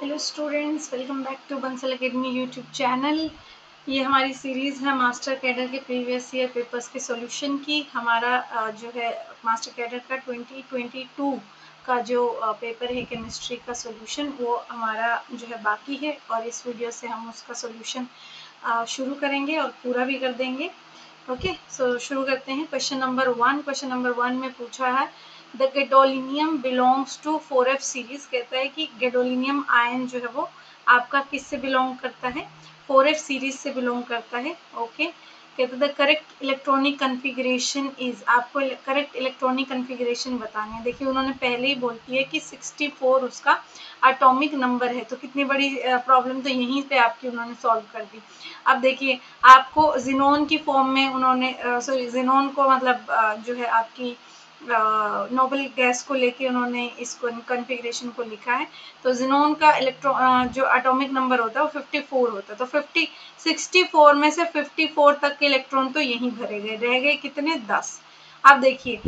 Hello students, welcome back to Bansal academy YouTube channel. ये हमारी series है मास्टर कैडर के प्रीवियस ईयर पेपर्स के सॉल्यूशन की। हमारा जो है मास्टर कैडर का 2022 का जो पेपर है केमिस्ट्री का सॉल्यूशन, वो हमारा जो है बाकी है और इस वीडियो से हम उसका सॉल्यूशन शुरू करेंगे और पूरा भी कर देंगे। ओके, सो शुरू करते हैं। Question number 1। क्वेश्चन नंबर 1 में पूछा है the gadolinium belongs to 4f series. कहता है कि गैडोलिनियम आयन जो है वो आपका किससे बिलोंग करता है? 4f सीरीज से बिलोंग करता है। ओके, कहते the correct electronic configuration is, आपको करेक्ट इलेक्ट्रॉनिक कन्फिग्रेशन बतानी है। देखिए उन्होंने पहले ही बोल दिया कि 64 उसका एटॉमिक नंबर है, तो कितनी बड़ी प्रॉब्लम तो यहीं पे आपकी उन्होंने सॉल्व कर दी। अब देखिए आपको जिनोन की फॉर्म में उन्होंने सॉरी जिनोन को मतलब जो है आपकी नोबल गैस को लेके उन्होंने इसको कॉन्फ़िगरेशन को लिखा है। तो जिनोन का जो एटॉमिक नंबर होता है वो 54 होता है। तो 64 में से 54 तक के इलेक्ट्रॉन तो यहीं भरे गए, रह गए कितने? 10। अब देखिए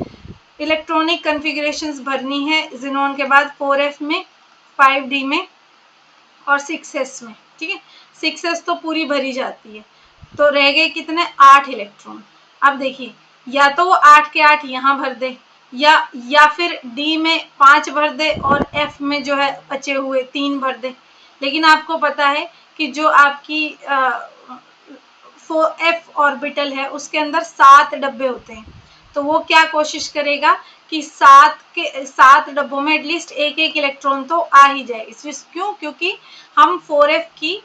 इलेक्ट्रॉनिक कॉन्फ़िगरेशंस भरनी है जिनोन के बाद 4f में, 5d में और 6s में। ठीक है, 6s तो पूरी भरी जाती है, तो रह गए कितने? 8 इलेक्ट्रॉन। अब देखिए या तो वो 8 के 8 यहाँ भर दे या फिर डी में 5 भर दे और एफ में जो है बचे हुए 3 भर दे। लेकिन आपको पता है कि जो आपकी एफ ऑर्बिटल है उसके अंदर 7 डब्बे होते हैं। तो वो क्या कोशिश करेगा कि 7 डब्बों में एटलीस्ट एक एक इलेक्ट्रॉन तो आ ही जाए। इसमें क्यों? क्योंकि हम 4f की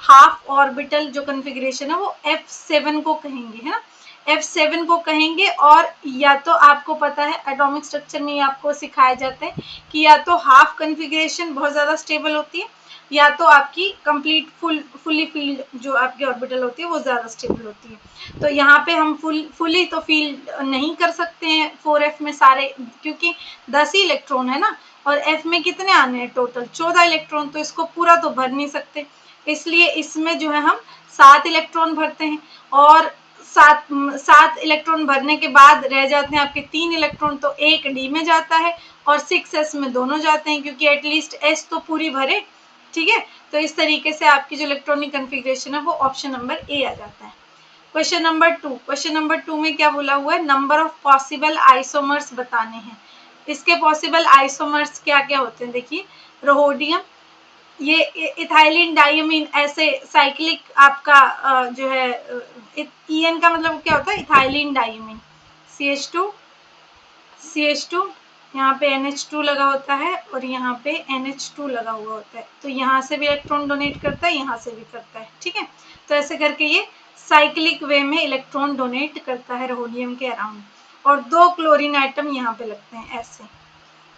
हाफ ऑर्बिटल जो कॉन्फ़िगरेशन है वो F7 को कहेंगे, है ना, F7 को कहेंगे। और या तो आपको पता है एटॉमिक स्ट्रक्चर में आपको सिखाया जाता है कि या तो हाफ कॉन्फ़िगरेशन बहुत ज़्यादा स्टेबल होती है या तो आपकी कंप्लीट फुली फील्ड जो आपकी ऑर्बिटल होती है वो ज़्यादा स्टेबल होती है। तो यहाँ पे हम फुली तो फील्ड नहीं कर सकते हैं 4f में सारे, क्योंकि 10 ही इलेक्ट्रॉन है ना, और f में कितने आने हैं? टोटल 14 इलेक्ट्रॉन, तो इसको पूरा तो भर नहीं सकते। इसलिए इसमें जो है हम 7 इलेक्ट्रॉन भरते हैं और 7 इलेक्ट्रॉन भरने के बाद रह जाते हैं आपके 3 इलेक्ट्रॉन, तो एक डी में जाता है और 6s में दोनों जाते हैं, क्योंकि एटलीस्ट s तो पूरी भरे। ठीक है, तो इस तरीके से आपकी जो इलेक्ट्रॉनिक कॉन्फ़िगरेशन है वो ऑप्शन नंबर ए आ जाता है। Question number 2। क्वेश्चन नंबर 2 में क्या बोला हुआ है? नंबर ऑफ पॉसिबल आइसोमर्स बताने हैं। इसके पॉसिबल आइसोमर्स क्या क्या होते हैं? देखिए रोहोडियम, ये इथाइलिन डाइमीन, ऐसे साइक्लिक आपका जो है ईएन का मतलब क्या होता है? इथाइलिन डाइमीन, CH2 यहाँ पे NH2 लगा होता है और यहाँ पे NH2 लगा हुआ होता है। तो यहाँ से भी इलेक्ट्रॉन डोनेट करता है, यहाँ से भी करता है। ठीक है, तो ऐसे करके ये साइक्लिक वे में इलेक्ट्रॉन डोनेट करता है रोडियम के अराउंड, और 2 क्लोरीन एटम यहाँ पे लगते हैं ऐसे।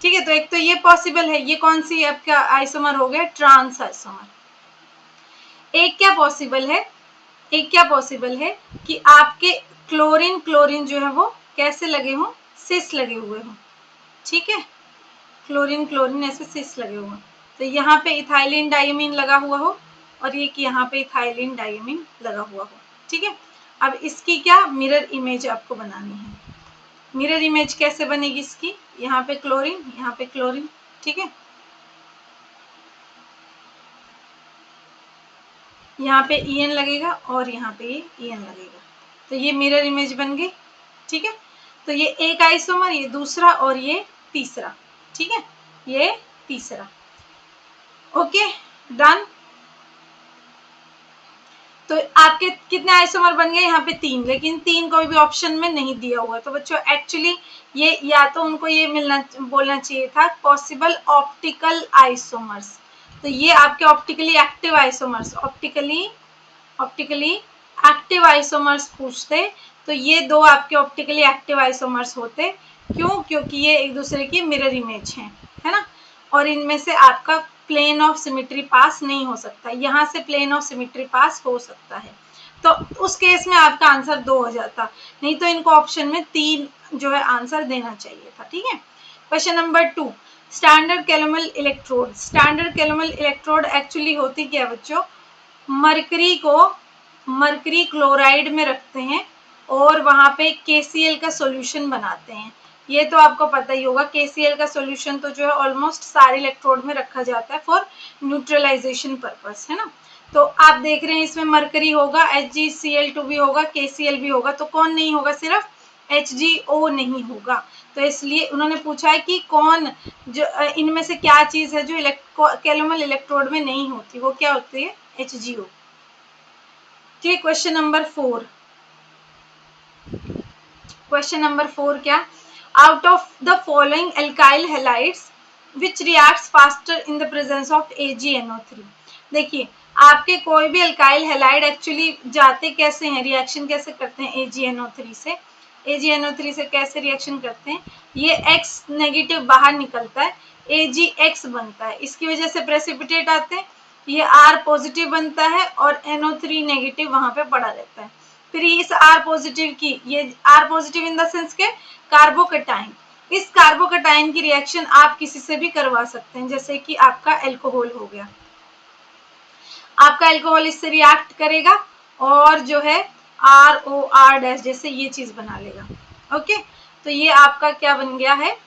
ठीक है, तो एक तो ये पॉसिबल है। ये कौन सी आपका आइसोमर हो गया? Trans isomer. एक क्या पॉसिबल है? एक क्या पॉसिबल है कि आपके क्लोरीन जो है वो कैसे लगे हों? सिस लगे हुए हों। ठीक है, क्लोरीन ऐसे सिस लगे हुए, तो यहाँ पे इथाइलिन डाइमीन लगा हुआ हो और ये कि यहाँ पे इथाइलिन डाइमीन लगा हुआ हो। ठीक है, अब इसकी क्या मिरर इमेज आपको बनानी है। मिरर इमेज कैसे बनेगी इसकी? यहाँ पे क्लोरीन, यहाँ पे क्लोरीन। ठीक है, यहाँ पे EN लगेगा और यहाँ पे ये EN लगेगा, तो ये मिरर इमेज बन गई। ठीक है, तो ये एक आइसोमर, ये दूसरा और ये तीसरा। ठीक है, ये तीसरा। Okay, done. तो आपके कितने आइसोमर बन गए? यहाँ पे 3, लेकिन 3 कोई भी ऑप्शन में नहीं दिया हुआ। तो बच्चों एक्चुअली ये या तो उनको ये बोलना चाहिए था पॉसिबल ऑप्टिकल आइसोमर्स। तो ये आपके optically active isomers, optically active isomers पूछते तो ये 2 आपके ऑप्टिकली एक्टिव आइसोमर्स होते। क्यों? क्योंकि ये एक दूसरे की मिरर इमेज हैं, है ना, और इनमें से आपका प्लेन ऑफ सिमेट्री पास नहीं हो सकता। यहाँ से प्लेन ऑफ सिमेट्री पास हो सकता है, तो उस केस में आपका आंसर 2 हो जाता, नहीं तो इनको ऑप्शन में 3 जो है आंसर देना चाहिए था। ठीक है, question number 2, standard calomel electrode. Standard calomel electrode actually होती क्या है बच्चों? मरकरी को मरकरी क्लोराइड में रखते हैं और वहाँ पे KCl का सॉल्यूशन बनाते हैं। ये तो आपको पता ही होगा। KCl का सॉल्यूशन तो जो है ऑलमोस्ट सारे इलेक्ट्रोड में रखा जाता है फॉर न्यूट्रलाइजेशन पर्पस, है ना। तो आप देख रहे हैं इसमें मरकरी होगा, HgCl2 भी होगा, KCl भी होगा, तो कौन नहीं होगा, सिर्फ HgO नहीं होगा। तो इसलिए उन्होंने पूछा है कि कौन जो इनमें से क्या चीज है जो कैलोमल इलेक्ट्रोड में नहीं होती, वो क्या होती है, HgO। ठीक, क्वेश्चन नंबर 4। क्वेश्चन नंबर 4 क्या, out of the following alkyl halides which reacts faster in the presence of AgNO3। देखिए, आपके कोई भी एल्काइल हैलाइड एक्चुअली जाते कैसे हैं, रिएक्शन कैसे करते हैं AgNO3 से, AgNO3 से कैसे रिएक्शन करते हैं, ये X नेगेटिव बाहर निकलता है, AgX बनता है, इसकी वजह से प्रेसिपिटेट आते हैं, ये R पॉजिटिव बनता है और NO3 नेगेटिव वहां पे पड़ा रहता है। फिर इस R पॉजिटिव की, ये R positive in the sense के कार्बोकटाइन, इस कार्बोकटाइन की रिएक्शन आप किसी से भी करवा सकते हैं, जैसे कि आपका अल्कोहल हो गया, आपका अल्कोहल इससे रिएक्ट करेगा और जो है ROR- जैसे ये चीज बना लेगा। ओके, तो ये आपका क्या बन गया है,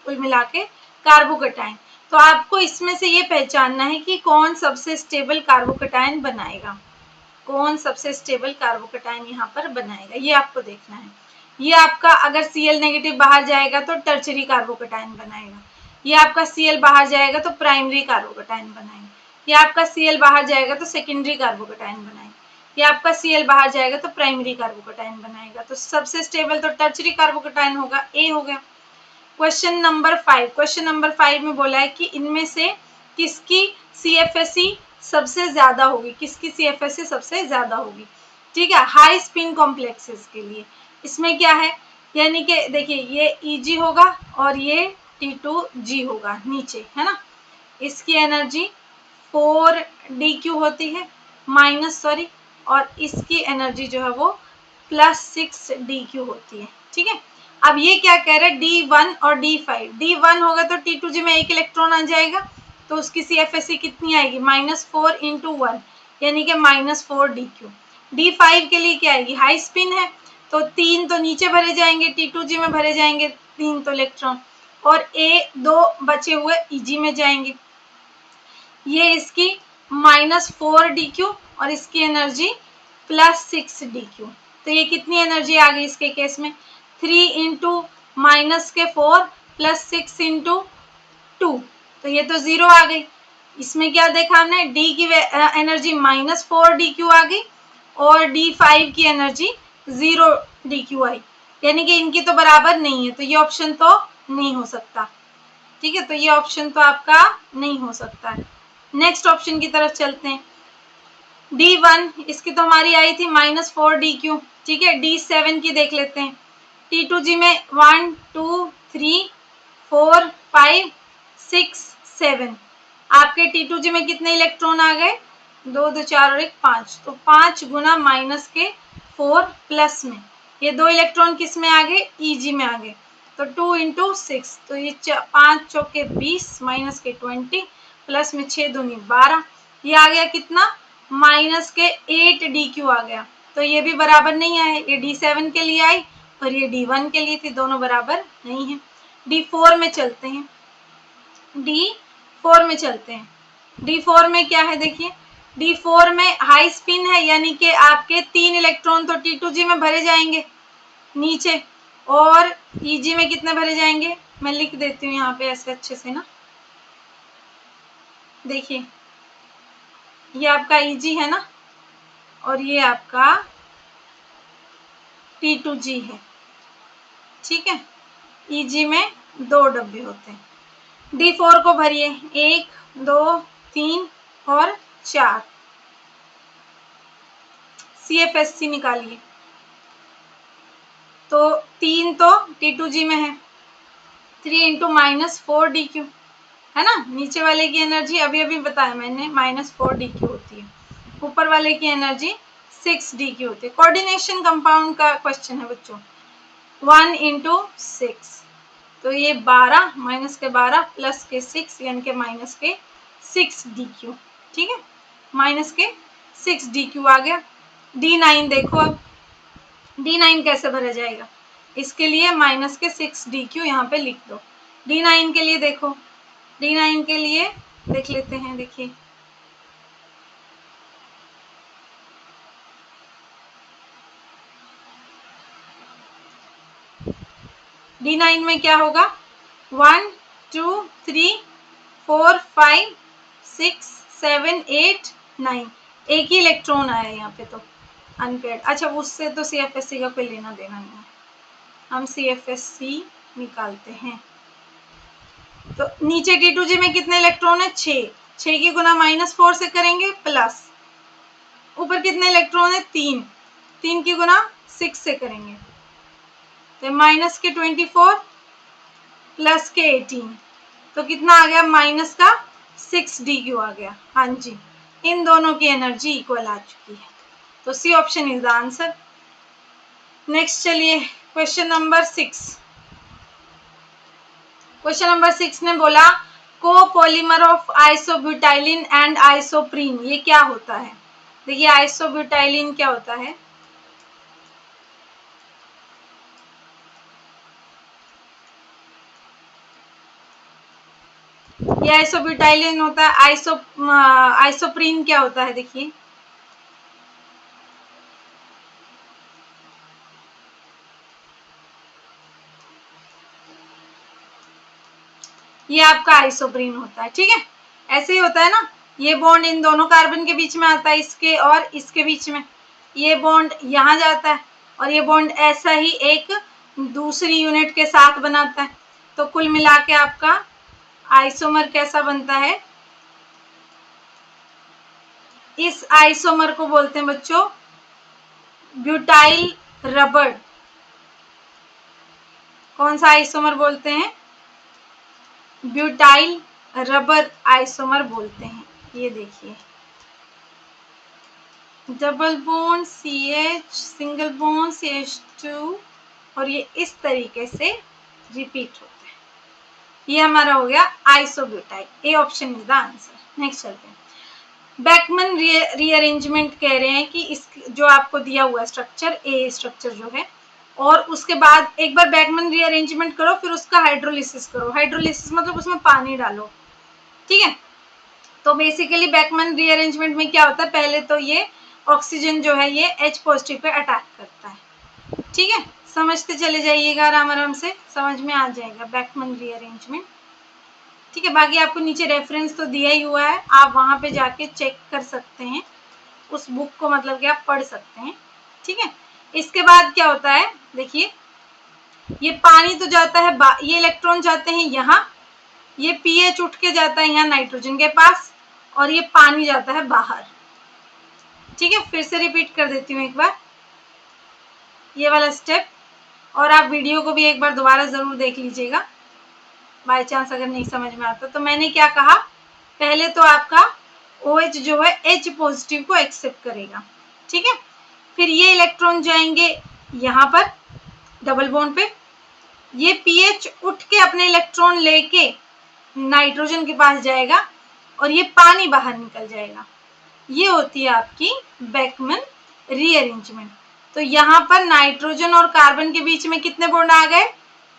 कुल मिला के कार्बोकटाइन। तो आपको इसमें से ये पहचानना है कि कौन सबसे स्टेबल कार्बोकटाइन बनाएगा, कौन सबसे स्टेबल कार्बोकटाइन यहाँ पर बनाएगा, ये आपको देखना है। ये आपका अगर Cl नेगेटिव बाहर जाएगा तो टर्चरी कार्बोकटाइन बनाएगा, ये आपका Cl बाहर जाएगा तो प्राइमरी कार्बोकटाइन बनाएगा, ये आपका Cl बाहर जाएगा तो सेकेंडरी कार्बोकटाइन बनाएगा, ये आपका Cl बाहर जाएगा तो प्राइमरी कार्बोकटाइन बनाएगा। तो सबसे स्टेबल तो टर्चरी कार्बोकटाइन होगा, ए हो गया। क्वेश्चन नंबर 5, क्वेश्चन नंबर 5 में बोला है कि इनमें से किसकी CFSE सबसे ज्यादा होगी, किसकी CFSE सबसे ज्यादा होगी। ठीक है, हाई स्पिन कॉम्प्लेक्सेस के लिए इसमें क्या है, यानी कि देखिए ये Eg होगा और ये T2G होगा नीचे, है ना। इसकी एनर्जी 4dq होती है माइनस सॉरी, और इसकी एनर्जी जो है वो +6dq होती है। ठीक है, अब ये क्या कह रहे हैं, D1 और D5, D1 होगा तो T2G में एक इलेक्ट्रॉन आ जाएगा, तो उसकी CFSE कितनी आएगी, -4 × 1 यानी कि -4dq। D5 के लिए क्या आएगी, हाई स्पिन है तो 3 तो नीचे भरे जाएंगे, T2G में भरे जाएंगे 3 तो इलेक्ट्रॉन, और A2 बचे हुए Eg में जाएंगे। ये इसकी -4dq और इसकी एनर्जी +6dq, तो ये कितनी एनर्जी आ गई इसके केस में, 3 × -4 +6 × 2, तो ये तो 0 आ गई। इसमें क्या देखा हमने, D की एनर्जी -4dq आ गई और D5 की एनर्जी 0dq आई, यानी कि इनकी तो बराबर नहीं है, तो ये ऑप्शन तो नहीं हो सकता। ठीक है, तो ये ऑप्शन तो आपका नहीं हो सकता है। नेक्स्ट ऑप्शन की तरफ चलते हैं, D1 इसकी तो हमारी आई थी -4dq। ठीक है, D7 की देख लेते हैं, T2G में 1 2 3 4 5 6 7, आपके T2G में कितने इलेक्ट्रॉन आ गए, 2 2 4 और 1 5, तो 5 गुना -4 प्लस में ये 2 इलेक्ट्रॉन किस में आ गए, Eg में आ गए, तो 2 × 6, तो ये 5 चौके 20 -20 प्लस में 6 दूनी 12, ये आ गया कितना, -8dq आ गया। तो ये भी बराबर नहीं आए, ये D7 के लिए आई और ये D1 के लिए थी, दोनों बराबर नहीं है। D4 में चलते हैं, D4 में चलते हैं, D4 में क्या है देखिए, D4 में हाई स्पिन है, यानी कि आपके 3 इलेक्ट्रॉन तो T2G में भरे जाएंगे नीचे, और Eg में कितने भरे जाएंगे, मैं लिख देती हूँ यहाँ पे ऐसे अच्छे से ना, देखिए ये आपका Eg है ना, और ये आपका T2G है। ठीक है, Eg में 2 डब्बे होते हैं। D4 को भरिए, 1 2 3 और 4, CFSE निकालिए, तो 3 तो T2G में है, 3 × -4dq है ना, नीचे वाले की एनर्जी अभी अभी बताया मैंने -4dq होती है, ऊपर वाले की एनर्जी 6dq होती है। कोऑर्डिनेशन कंपाउंड का क्वेश्चन है बच्चों, 1 × 6, तो ये 12 -12 +6 यानी कि -6dq। ठीक है, -6dq आ गया। D9 देखो, अब D9 कैसे भरा जाएगा, इसके लिए माइनस के 6d यहाँ पे लिख दो। D9 के लिए देखो, D9 के लिए देख लेते हैं। देखिए D9 में क्या होगा, 1 2 3 4 5 6 7 8 9, एक ही इलेक्ट्रॉन आया यहाँ पे तो अनपेयर्ड। अच्छा, उससे तो CFSC का कोई लेना देना नहीं है, हम CFSC निकालते हैं। तो नीचे T2G में कितने इलेक्ट्रॉन है, 6 की गुना -4 से करेंगे प्लस, ऊपर कितने इलेक्ट्रॉन है, 3 की गुना 6 से करेंगे तो माइनस के 24 प्लस के 18, तो कितना आ गया, माइनस का 6d³ आ गया। हाँ जी, इन दोनों की एनर्जी इक्वल आ चुकी है, तो C option is the answer. Next चलिए क्वेश्चन नंबर 6। क्वेश्चन नंबर 6 ने बोला copolymer of isobutylene and isoprene, ये क्या होता है। देखिए आइसोब्यूटाइलिन क्या होता है, ये आइसोब्यूटाइलिन होता है। आइसोप्रीन क्या होता है, देखिए ये आपका आइसोप्रीन होता है। ठीक है, ऐसे ही होता है ना, ये बॉन्ड इन दोनों कार्बन के बीच में आता है, इसके और इसके बीच में, ये बॉन्ड यहाँ जाता है और ये बॉन्ड ऐसा ही एक दूसरी यूनिट के साथ बनाता है। तो कुल मिला के आपका आइसोमर कैसा बनता है, इस आइसोमर को बोलते हैं बच्चों ब्यूटाइल रबर। कौन सा आइसोमर बोलते हैं, ब्यूटाइल रबर आइसोमर बोलते हैं। ये देखिए double bond CH, single bond CH2, और ये इस तरीके से रिपीट होता है। ये हमारा हो गया isobutyl, A option is the answer. Next चलते हैं, बैकमन रीअरेंजमेंट कह रहे हैं कि इस जो आपको दिया हुआ स्ट्रक्चर, ए स्ट्रक्चर जो है, और उसके बाद एक बार बैकमन रीअरेंजमेंट करो, फिर उसका हाइड्रोलिसिस करो। हाइड्रोलिसिस मतलब उसमें पानी डालो। ठीक है, तो बेसिकली बैकमन रीअरेंजमेंट में क्या होता है, पहले तो ये ऑक्सीजन जो है ये H पॉजिटिव पे अटैक करता है। ठीक है, समझते चले जाइएगा, आराम आराम से समझ में आ जाएगा बैकमन रीअरेंजमेंट। ठीक है, बाकी आपको नीचे रेफरेंस तो दिया ही हुआ है, आप वहां पे जाके चेक कर सकते हैं, उस बुक को मतलब कि आप पढ़ सकते हैं। ठीक है, इसके बाद क्या होता है, देखिए ये पानी तो जाता है, ये इलेक्ट्रॉन जाते हैं यहाँ, ये पीएच उठ के जाता है यहाँ नाइट्रोजन के पास, और ये पानी जाता है बाहर। ठीक है, फिर से रिपीट कर देती हूँ एक बार ये वाला स्टेप, और आप वीडियो को भी एक बार दोबारा जरूर देख लीजिएगा, बाय चांस अगर नहीं समझ में आता। तो मैंने क्या कहा, पहले तो आपका OH जो है H पॉजिटिव को एक्सेप्ट करेगा। ठीक है, फिर ये इलेक्ट्रॉन जाएंगे यहाँ पर डबल बॉन्ड पे, ये पीएच उठ के अपने इलेक्ट्रॉन लेके नाइट्रोजन के पास जाएगा और ये पानी बाहर निकल जाएगा। ये होती है आपकी बैकमन रीअरेंजमेंट। तो यहाँ पर नाइट्रोजन और कार्बन के बीच में कितने बॉन्ड आ गए,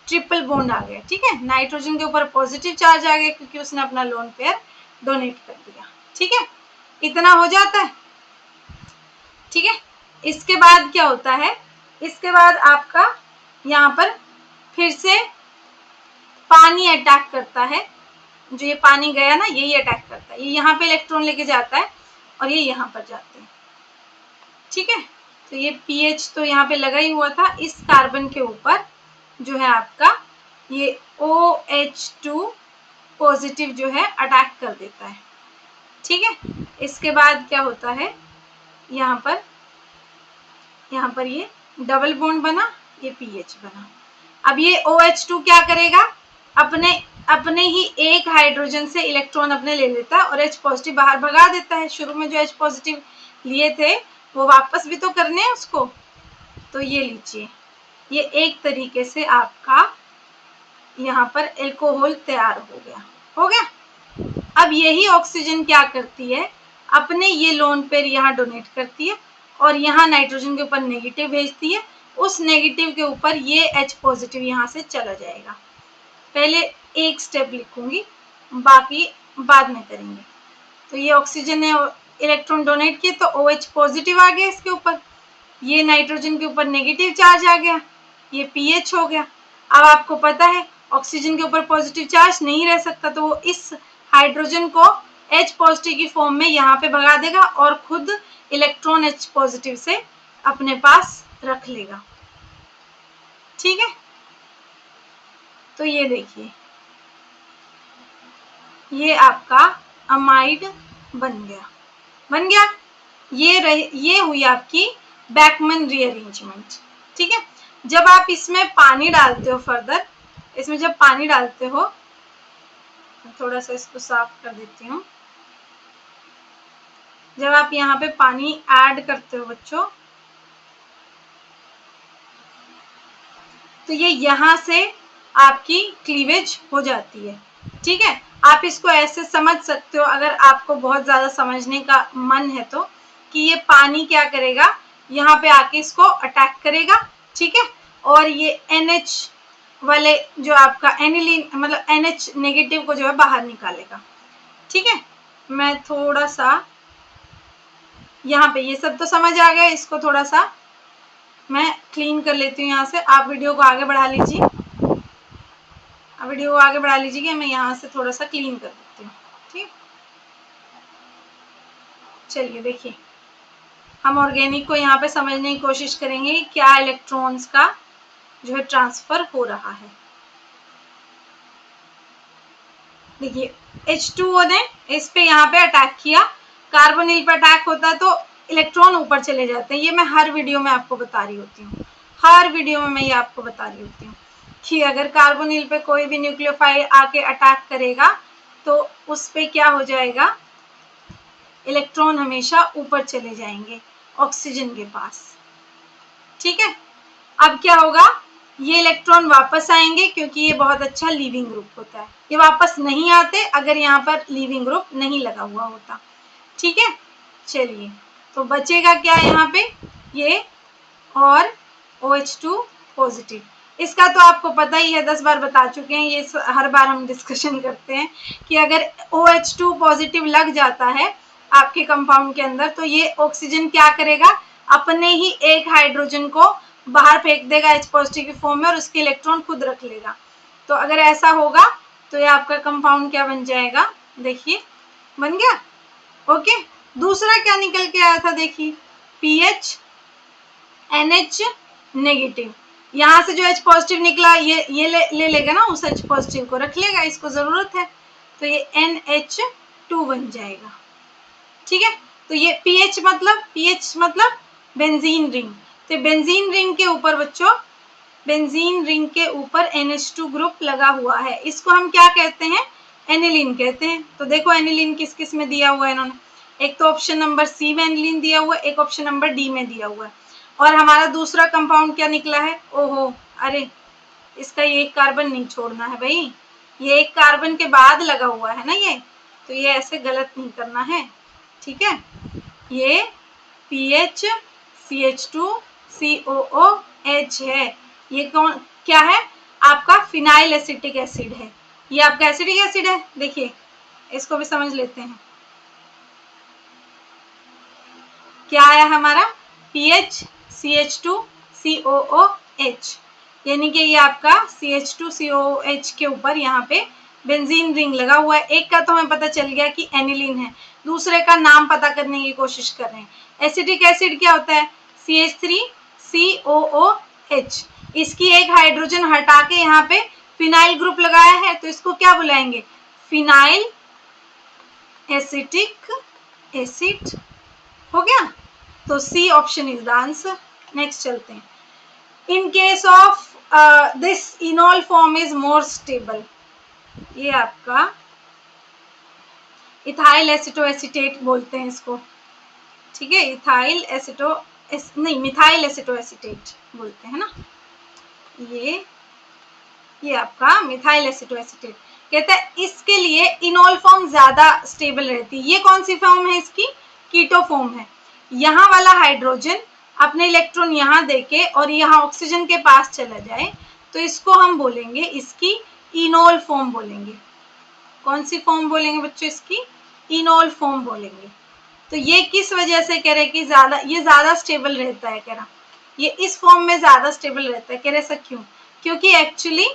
ट्रिपल बॉन्ड आ गए। ठीक है, नाइट्रोजन के ऊपर पॉजिटिव चार्ज आ गया क्योंकि उसने अपना लोन पेयर डोनेट कर दिया। ठीक है, इतना हो जाता है। ठीक है, इसके बाद क्या होता है, इसके बाद आपका यहाँ पर फिर से पानी अटैक करता है, जो ये पानी गया ना यही अटैक करता है, ये यहाँ पे इलेक्ट्रॉन लेके जाता है और ये यहाँ पर जाते हैं। ठीक है, तो ये पीएच तो यहाँ पे लगा ही हुआ था, इस कार्बन के ऊपर जो है आपका ये OH2 पॉजिटिव जो है अटैक कर देता है। ठीक है, इसके बाद क्या होता है, यहाँ पर ये डबल बॉन्ड बना, ये पीएच बना। अब ये OH2 क्या करेगा, अपने ही एक हाइड्रोजन से इलेक्ट्रॉन अपने ले लेता है और H पॉजिटिव बाहर भगा देता है। शुरू में जो H पॉजिटिव लिए थे वो वापस भी तो करने हैं उसको। तो ये लीजिए, ये एक तरीके से आपका यहाँ पर एल्कोहल तैयार हो गया। अब यही ऑक्सीजन क्या करती है, अपने ये लोन पेयर यहाँ डोनेट करती है और यहाँ नाइट्रोजन के ऊपर नेगेटिव भेजती है, उस नेगेटिव के ऊपर ये H पॉजिटिव यहाँ से चला जाएगा। पहले एक स्टेप लिखूंगी, बाकी बाद में करेंगे। तो ये ऑक्सीजन ने इलेक्ट्रॉन डोनेट किए तो OH पॉजिटिव आ गया इसके ऊपर, ये नाइट्रोजन के ऊपर नेगेटिव चार्ज आ गया, ये pH हो गया। अब आपको पता है ऑक्सीजन के ऊपर पॉजिटिव चार्ज नहीं रह सकता, तो वो इस हाइड्रोजन को H पॉजिटिव की फॉर्म में यहाँ पे भगा देगा और खुद इलेक्ट्रॉन H पॉजिटिव से अपने पास रख लेगा। ठीक है, तो ये देखिए ये आपका अमाइड बन गया। ये हुई आपकी बैकमन रीअरेंजमेंट। ठीक है, जब आप इसमें पानी डालते हो, फर्दर इसमें जब पानी डालते हो, थोड़ा सा इसको साफ कर देती हूँ। जब आप यहाँ पे पानी ऐड करते हो बच्चों, तो ये यहाँ से आपकी क्लीवेज हो जाती है। ठीक है, आप इसको ऐसे समझ सकते हो, अगर आपको बहुत ज्यादा समझने का मन है तो, कि ये पानी क्या करेगा, यहाँ पे आके इसको अटैक करेगा। ठीक है, और ये NH वाले जो आपका एनिलीन मतलब NH नेगेटिव को जो है बाहर निकालेगा। ठीक है, मैं थोड़ा सा यहाँ पे, ये सब तो समझ आ गया, इसको थोड़ा सा मैं क्लीन कर लेती हूँ यहाँ से। आप वीडियो को आगे बढ़ा लीजिए, कि मैं यहाँ से थोड़ा सा क्लीन कर देती हूँ। ठीक, चलिए देखिए, हम ऑर्गेनिक को यहाँ पे समझने की कोशिश करेंगे, क्या इलेक्ट्रॉन्स का जो है ट्रांसफर हो रहा है। देखिए H2O ने इस पे यहाँ पे अटैक किया, कार्बोनिल पे अटैक होता है तो इलेक्ट्रॉन ऊपर चले जाते हैं। ये मैं हर वीडियो में आपको बता रही होती हूँ, मैं ये आपको बता रही होती हूँ कि अगर कार्बोनिल पे कोई भी न्यूक्लियोफाइल आके अटैक करेगा तो उस पे क्या हो जाएगा, इलेक्ट्रॉन हमेशा ऊपर चले जाएंगे ऑक्सीजन के पास। ठीक है, अब क्या होगा, ये इलेक्ट्रॉन वापस आएंगे क्योंकि ये बहुत अच्छा लीविंग ग्रुप होता है। ये वापस नहीं आते अगर यहाँ पर लीविंग ग्रुप नहीं लगा हुआ होता। ठीक है, चलिए तो बचेगा क्या यहाँ पे, ये और OH2 पॉजिटिव। इसका तो आपको पता ही है, 10 बार बता चुके हैं, ये हर बार हम डिस्कशन करते हैं कि अगर OH2 पॉजिटिव लग जाता है आपके कंपाउंड के अंदर तो ये ऑक्सीजन क्या करेगा, अपने ही एक हाइड्रोजन को बाहर फेंक देगा H पॉजिटिव की फॉर्म में और उसके इलेक्ट्रॉन खुद रख लेगा। तो अगर ऐसा होगा तो ये आपका कंपाउंड क्या बन जाएगा, देखिए बन गया। ओके, दूसरा क्या निकल के आया था, देखिए PH NH नेगेटिव, यहाँ से जो H पॉजिटिव निकला ये ले लेगा ना, उस H पॉजिटिव को रख लेगा, इसको जरूरत है, तो ये NH2 बन जाएगा। ठीक है, तो ये PH मतलब बेंजीन रिंग, तो बेंजीन रिंग के ऊपर बच्चों, बेंजीन रिंग के ऊपर NH2 ग्रुप लगा हुआ है, इसको हम क्या कहते हैं, एनिलीन कहते हैं। तो देखो एनिलीन किस किस में दिया हुआ है इन्होंने, एक तो ऑप्शन नंबर C में एनिलीन दिया हुआ है, एक ऑप्शन नंबर D में दिया हुआ है। और हमारा दूसरा कंपाउंड क्या निकला है, ओहो अरे इसका ये एक कार्बन नहीं छोड़ना है भाई, ये एक कार्बन के बाद लगा हुआ है ना ये, तो ये ऐसे गलत नहीं करना है। ठीक है, ये PH CH2 COOH है, ये कौन क्या है, आपका फिनाइल एसिटिक एसिड है, ये आपका एसिटिक एसिड है। देखिए इसको भी समझ लेते हैं, क्या आया हमारा PH CH2 COOH, यानी कि ये आपका CH2 COOH के ऊपर यहाँ पे बेंजीन रिंग लगा हुआ है। एक का तो हमें पता चल गया कि एनिलीन है, दूसरे का नाम पता करने की कोशिश कर रहे हैं। एसिटिक एसिड क्या होता है, CH3COOH, इसकी एक हाइड्रोजन हटा के यहाँ पे फिनाइल ग्रुप लगाया है, तो इसको क्या बुलाएंगे, फिनाइल एसिटिक एसिड हो गया। तो C option is the answer. Next चलते हैं, in case of this इनॉल form is more stable, ये आपका इथाइल एसिटोएसिटेट बोलते हैं इसको। ठीक है, इथाइल एसिटो नहीं मिथाइल एसिटोएसिटेट बोलते हैं ना, ये आपका मिथाइल एसिटोएसिटेट कहता है, इसके लिए इनॉल फॉर्म ज्यादा स्टेबल रहती है। ये कौन सी फॉर्म है इसकी, कीटो फॉर्म है। यहाँ वाला हाइड्रोजन अपने इलेक्ट्रॉन यहाँ देके और यहाँ ऑक्सीजन के पास चला जाए तो इसको हम बोलेंगे, इसकी इनोल फॉर्म बोलेंगे। कौन सी फॉर्म बोलेंगे बच्चों? इसकी इनोल फॉर्म बोलेंगे। तो ये किस वजह से कह रहे कि ये ज्यादा स्टेबल रहता है, कह रहा ये इस फॉर्म में ज्यादा स्टेबल रहता है। कह रहे सर क्यों? क्योंकि एक्चुअली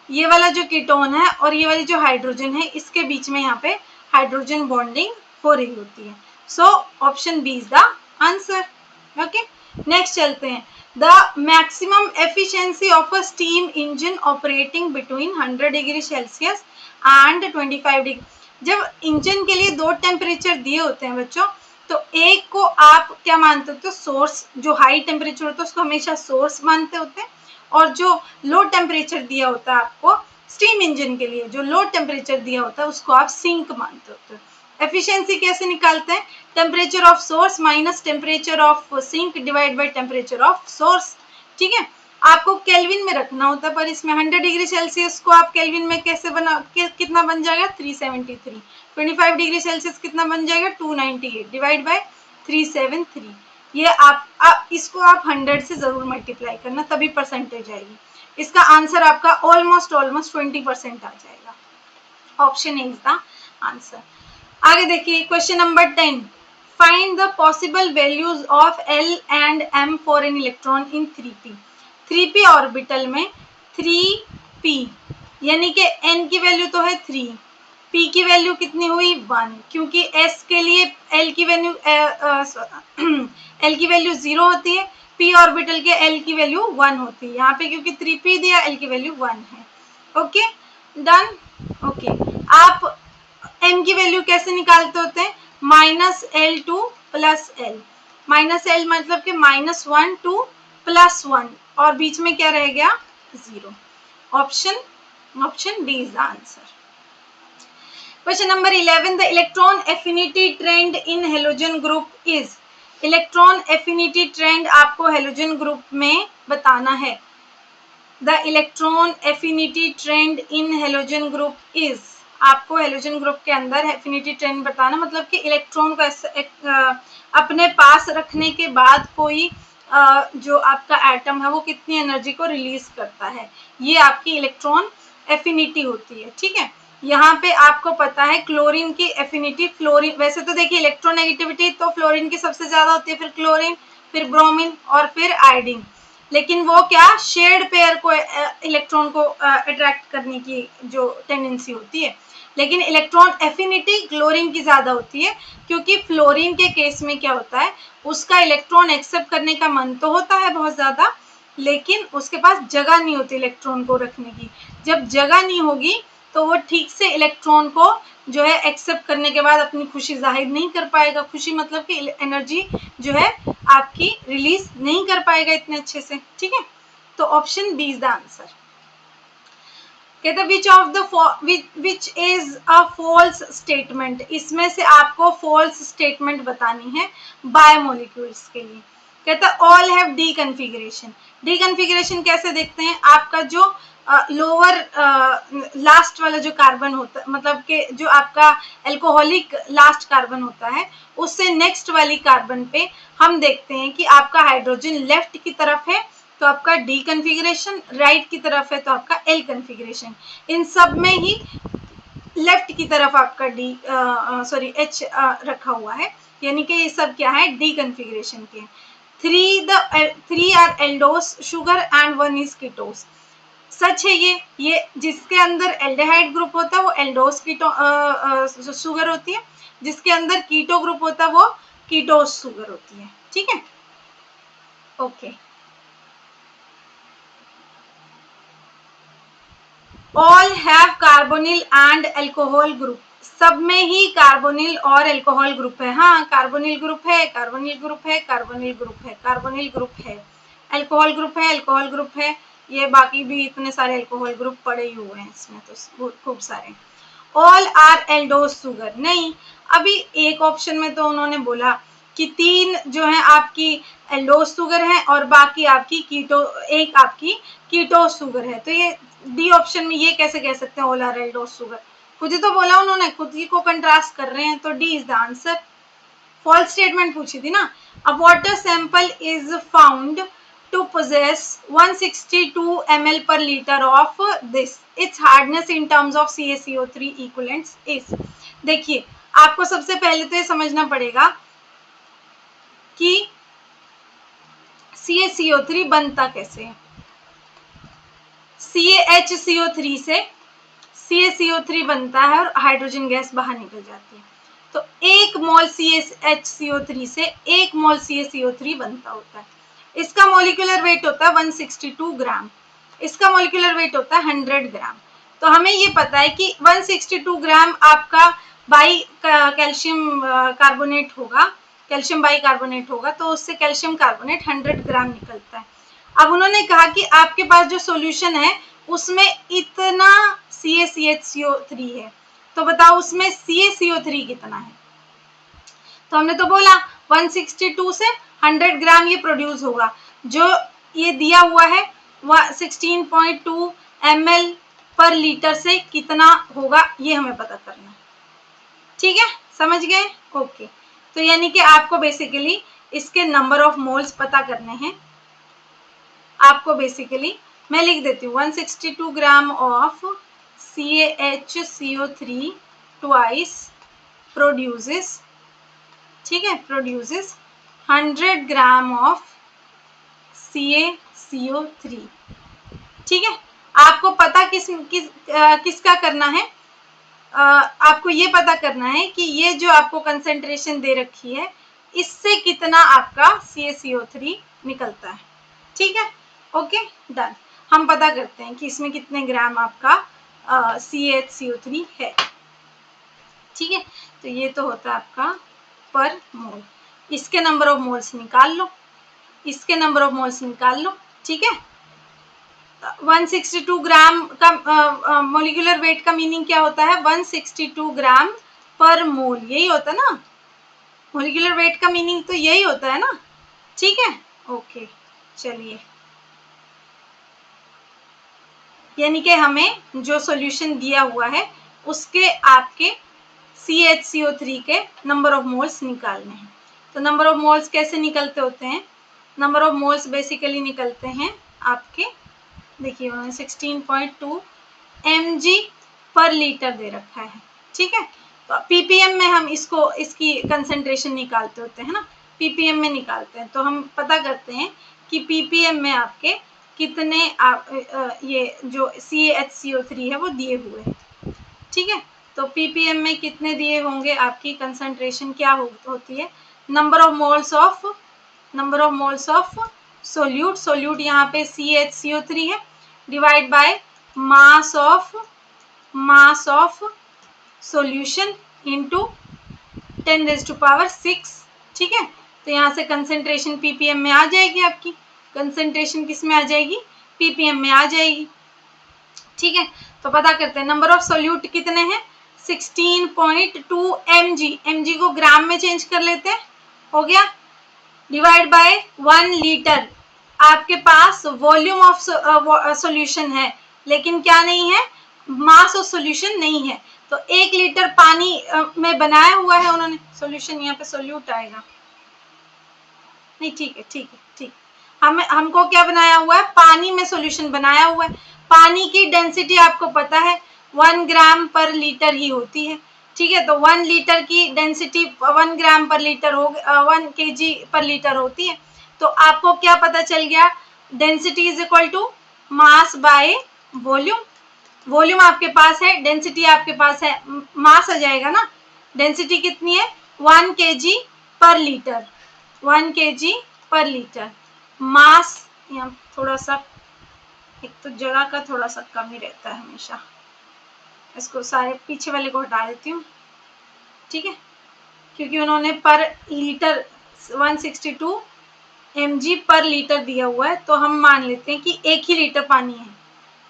ये वाला जो कीटोन है और ये वाली जो हाइड्रोजन है, इसके बीच में यहाँ पे हाइड्रोजन बॉन्डिंग हो रही होती है। So option B is the answer. Okay, next चलते हैं। The maximum efficiency of a steam engine operating between 100 degree Celsius and 25 degree. जब इंजन के लिए दो टेम्परेचर दिए होते हैं बच्चों, तो एक को आप क्या मानते होते हो? सोर्स। जो हाई टेम्परेचर होता है उसको हमेशा सोर्स मानते होते हैं, और जो लो टेम्परेचर दिया होता है आपको स्टीम इंजन के लिए, जो लो टेम्परेचर दिया होता है उसको आप सिंक मानते होते हो। एफिशिएंसी कैसे निकालते हैं? Temperature of source minus temperature of sink divide by temperature of source. ठीक है, आपको केल्विन में रखना होता है, पर इसमें 100 डिग्री सेल्सियस को आप केल्विन में कैसे कितना बन जाएगा? 373। 25 डिग्री सेल्सियस कितना बन जाएगा? 298 डिवाइड बाय 373। ये आप इसको आप 100 से जरूर मल्टीप्लाई करना, तभी परसेंटेज आएगी। इसका आंसर आपका ऑलमोस्ट 20% आ जाएगा। Option A is the answer. आगे देखिए question number 10। Find the possible values of L and M for an electron in 3p। 3p orbital में 3p यानी कि n की वैल्यू तो है 3, p की वैल्यू कितनी हुई? 1, क्योंकि s के लिए l की वैल्यू 0 होती है, p ऑर्बिटल के l की वैल्यू 1 होती है। यहाँ पे क्योंकि 3p दिया, l की वैल्यू 1 है। Okay done. ओके, आप m की वैल्यू कैसे निकालते होते हैं? -L2 plus l। -L मतलब कि -1 2 +1 और बीच में क्या रह गया? 0। Option B is the answer. Question number 11। The electron affinity trend in halogen group is. Electron affinity trend आपको हेलोजन ग्रुप में बताना है। The electron affinity trend in halogen group is. आपको हेलोजन ग्रुप के अंदर एफिनिटी ट्रेंड बताना, मतलब कि इलेक्ट्रॉन को अपने पास रखने के बाद कोई जो आपका एटम है वो कितनी एनर्जी को रिलीज करता है, ये आपकी इलेक्ट्रॉन एफिनिटी होती है। ठीक है, यहाँ पे आपको पता है क्लोरीन की एफिनिटी, फ्लोरीन वैसे तो देखिए इलेक्ट्रोनेगेटिविटी तो फ्लोरीन की सबसे ज्यादा होती है, फिर क्लोरीन, फिर ब्रोमीन और फिर आयोडीन। लेकिन वो क्या शेयर्ड पेयर को इलेक्ट्रॉन को अट्रैक्ट करने की जो टेंडेंसी होती है, लेकिन इलेक्ट्रॉन एफिनिटी क्लोरीन की ज्यादा होती है, क्योंकि फ्लोरीन के केस में क्या होता है, उसका इलेक्ट्रॉन एक्सेप्ट करने का मन तो होता है बहुत ज्यादा, लेकिन उसके पास जगह नहीं होती इलेक्ट्रॉन को रखने की। जब जगह नहीं होगी तो वो ठीक से इलेक्ट्रॉन को जो है एक्सेप्ट करने के बाद अपनी खुशी जाहिर नहीं कर पाएगा। खुशी मतलब कि एनर्जी जो है आपकी रिलीज नहीं कर पाएगा इतने अच्छे से। ठीक है, तो option B is the answer. कहते which is a false statement. इसमें से आपको फॉल्स स्टेटमेंट बतानी है बायोमोलिक्यूल्स के लिए। कहता all have D configuration. D configuration कैसे देखते हैं? आपका जो लोअर लास्ट वाला जो कार्बन होता है, मतलब कि जो आपका एल्कोहलिक लास्ट कार्बन होता है, उससे नेक्स्ट वाली कार्बन पे हम देखते हैं कि आपका हाइड्रोजन लेफ्ट की तरफ है तो आपका डी कन्फिगरेशन, राइट की तरफ है तो आपका एल कन्फिगरेशन। इन सब में ही लेफ्ट की तरफ आपका एच रखा हुआ है, यानी कि ये सब क्या है? डी कन्फिगरेशन के। 3 are aldose sugar and 1 is ketose. सच है ये जिसके अंदर एल्डिहाइड ग्रुप होता है वो एल्डोस शुगर होती है, जिसके अंदर कीटो ग्रुप होता है वो कीटोस शुगर होती है। ठीक है, okay. All have carbonyl and alcohol group. सब में ही कार्बोनिल और एल्कोहल ग्रुप है। हाँ, कार्बोनिल ग्रुप है, कार्बोनिल ग्रुप है, कार्बोनिल ग्रुप है, कार्बोनिल ग्रुप है, एल्कोहल ग्रुप है, एल्कोहल ग्रुप है। ये बाकी भी इतने सारे एल्कोहल ग्रुप पड़े ही हुए हैं इसमें, तो खूब सारे। ऑल आर एल्डोस शुगर नहीं, अभी एक ऑप्शन में तो उन्होंने बोला कि 3 जो है आपकी एल्डोस शुगर है और बाकी आपकी एक आपकी कीटोस शुगर है। तो ये डी ऑप्शन में ये कैसे कह सकते हैं ऑल आर एल्डोस शुगर? खुद ही तो बोला उन्होंने, खुद ही को कंट्रास्ट कर रहे हैं, तो D is the answer. False statement पूछी थी ना। A water sample is found to possess 162 ml per liter of this, its hardness in terms of CaCO3 equivalents is। देखिए आपको सबसे पहले तो ये समझना पड़ेगा कि CaCO3 बनता कैसे है। CaHCO3 से CaCO3 बनता है और हाइड्रोजन गैस बाहर निकल जाती है। तो 1 मोल CaHCO3 से 1 मोल CaCO3 बनता होता है। इसका मॉलिक्यूलर वेट होता है 162 ग्राम, इसका मॉलिक्यूलर वेट होता है 100 ग्राम। तो हमें ये पता है कि 162 ग्राम आपका बाई कैल्शियम कार्बोनेट होगा, कैल्शियम बाई कार्बोनेट होगा, तो उससे कैल्शियम कार्बोनेट 100 ग्राम निकलता है। अब उन्होंने कहा कि आपके पास जो सॉल्यूशन है उसमें इतना CaCH3 है, तो बताओ उसमें CaCO3 कितना है। तो हमने तो बोला 162 से 100 ग्राम ये प्रोड्यूस होगा। जो ये दिया हुआ है 16.2 ml पर लीटर से कितना होगा ये हमें पता करना है। ठीक है, समझ गए? ओके, तो यानी कि आपको बेसिकली इसके नंबर ऑफ मोल्स पता करने हैं। आपको बेसिकली मैं लिख देती हूँ 162 gram of CaHCO3 twice produces, ठीक है, प्रोड्यूसेस 100 ग्राम ऑफ CaCO3। ठीक है, आपको पता किसका करना है, आपको ये पता करना है कि ये जो आपको कंसेंट्रेशन दे रखी है इससे कितना आपका CaCO3 निकलता है। ठीक है, ओके डन। हम पता करते हैं कि इसमें कितने ग्राम आपका CaHCO3 है। ठीक है, तो ये तो होता है आपका पर मोल। इसके नंबर ऑफ मोल्स निकाल लो, इसके नंबर ऑफ मोल्स निकाल लो। ठीक है, 162 ग्राम का मॉलिक्यूलर वेट का मीनिंग क्या होता है, 162 ग्राम पर मोल, यही होता है ना, मॉलिक्यूलर वेट का मीनिंग तो यही होता है ना। ठीक है, ओके चलिए, यानी कि हमें जो सॉल्यूशन दिया हुआ है उसके आपके CaHCO3 के नंबर ऑफ मोल्स निकालने हैं। तो नंबर ऑफ मोल्स कैसे निकलते होते हैं, नंबर ऑफ मोल्स बेसिकली निकलते हैं आपके, देखिए उन्होंने 16.2 mg पर लीटर दे रखा है। ठीक है, तो ppm में हम इसकी कंसेंट्रेशन निकालते होते हैं ना, ppm में निकालते हैं। तो हम पता करते हैं कि ppm में आपके कितने ये जो CaHCO3 है वो दिए हुए हैं। ठीक है, तो ppm में कितने दिए होंगे, आपकी कंसेंट्रेशन क्या होती है, number of moles of solute यहाँ पे CaHCO3 है, divide by mass of solution into 10⁻⁶। ठीक है, तो यहाँ से कंसेंट्रेशन ppm में आ जाएगी, आपकी कंसेंट्रेशन किस में आ जाएगी, ppm में आ जाएगी। ठीक है, तो पता करते हैं नंबर ऑफ सोल्यूट कितने हैं, 16.2 mg को ग्राम में चेंज कर लेते हैं, हो गया, डिवाइड बाय 1 लीटर। आपके पास वॉल्यूम ऑफ सॉल्यूशन है लेकिन क्या नहीं है, मास ऑफ सॉल्यूशन नहीं है। तो 1 लीटर पानी में बनाया हुआ है उन्होंने सॉल्यूशन, यहाँ पे सोल्यूट आएगा नहीं, ठीक है, हमको क्या बनाया हुआ है, पानी में सॉल्यूशन बनाया हुआ है। पानी की डेंसिटी आपको पता है 1 ग्राम पर लीटर ही होती है। ठीक है, तो 1 लीटर की डेंसिटी 1 ग्राम पर लीटर हो, 1 kg पर लीटर होती है। तो आपको क्या पता चल गया, density is equal to mass by volume. Volume आपके पास है, डेंसिटी आपके पास है, मास आ जाएगा ना। डेंसिटी कितनी है, 1 kg पर लीटर, 1 kg पर लीटर। मास यहाँ थोड़ा सा, एक तो जगह का थोड़ा सा कमी रहता है हमेशा, इसको सारे पीछे वाले को हटा देती हूँ। ठीक है, क्योंकि उन्होंने पर लीटर 162 mg पर लीटर दिया हुआ है, तो हम मान लेते हैं कि 1 ही लीटर पानी है।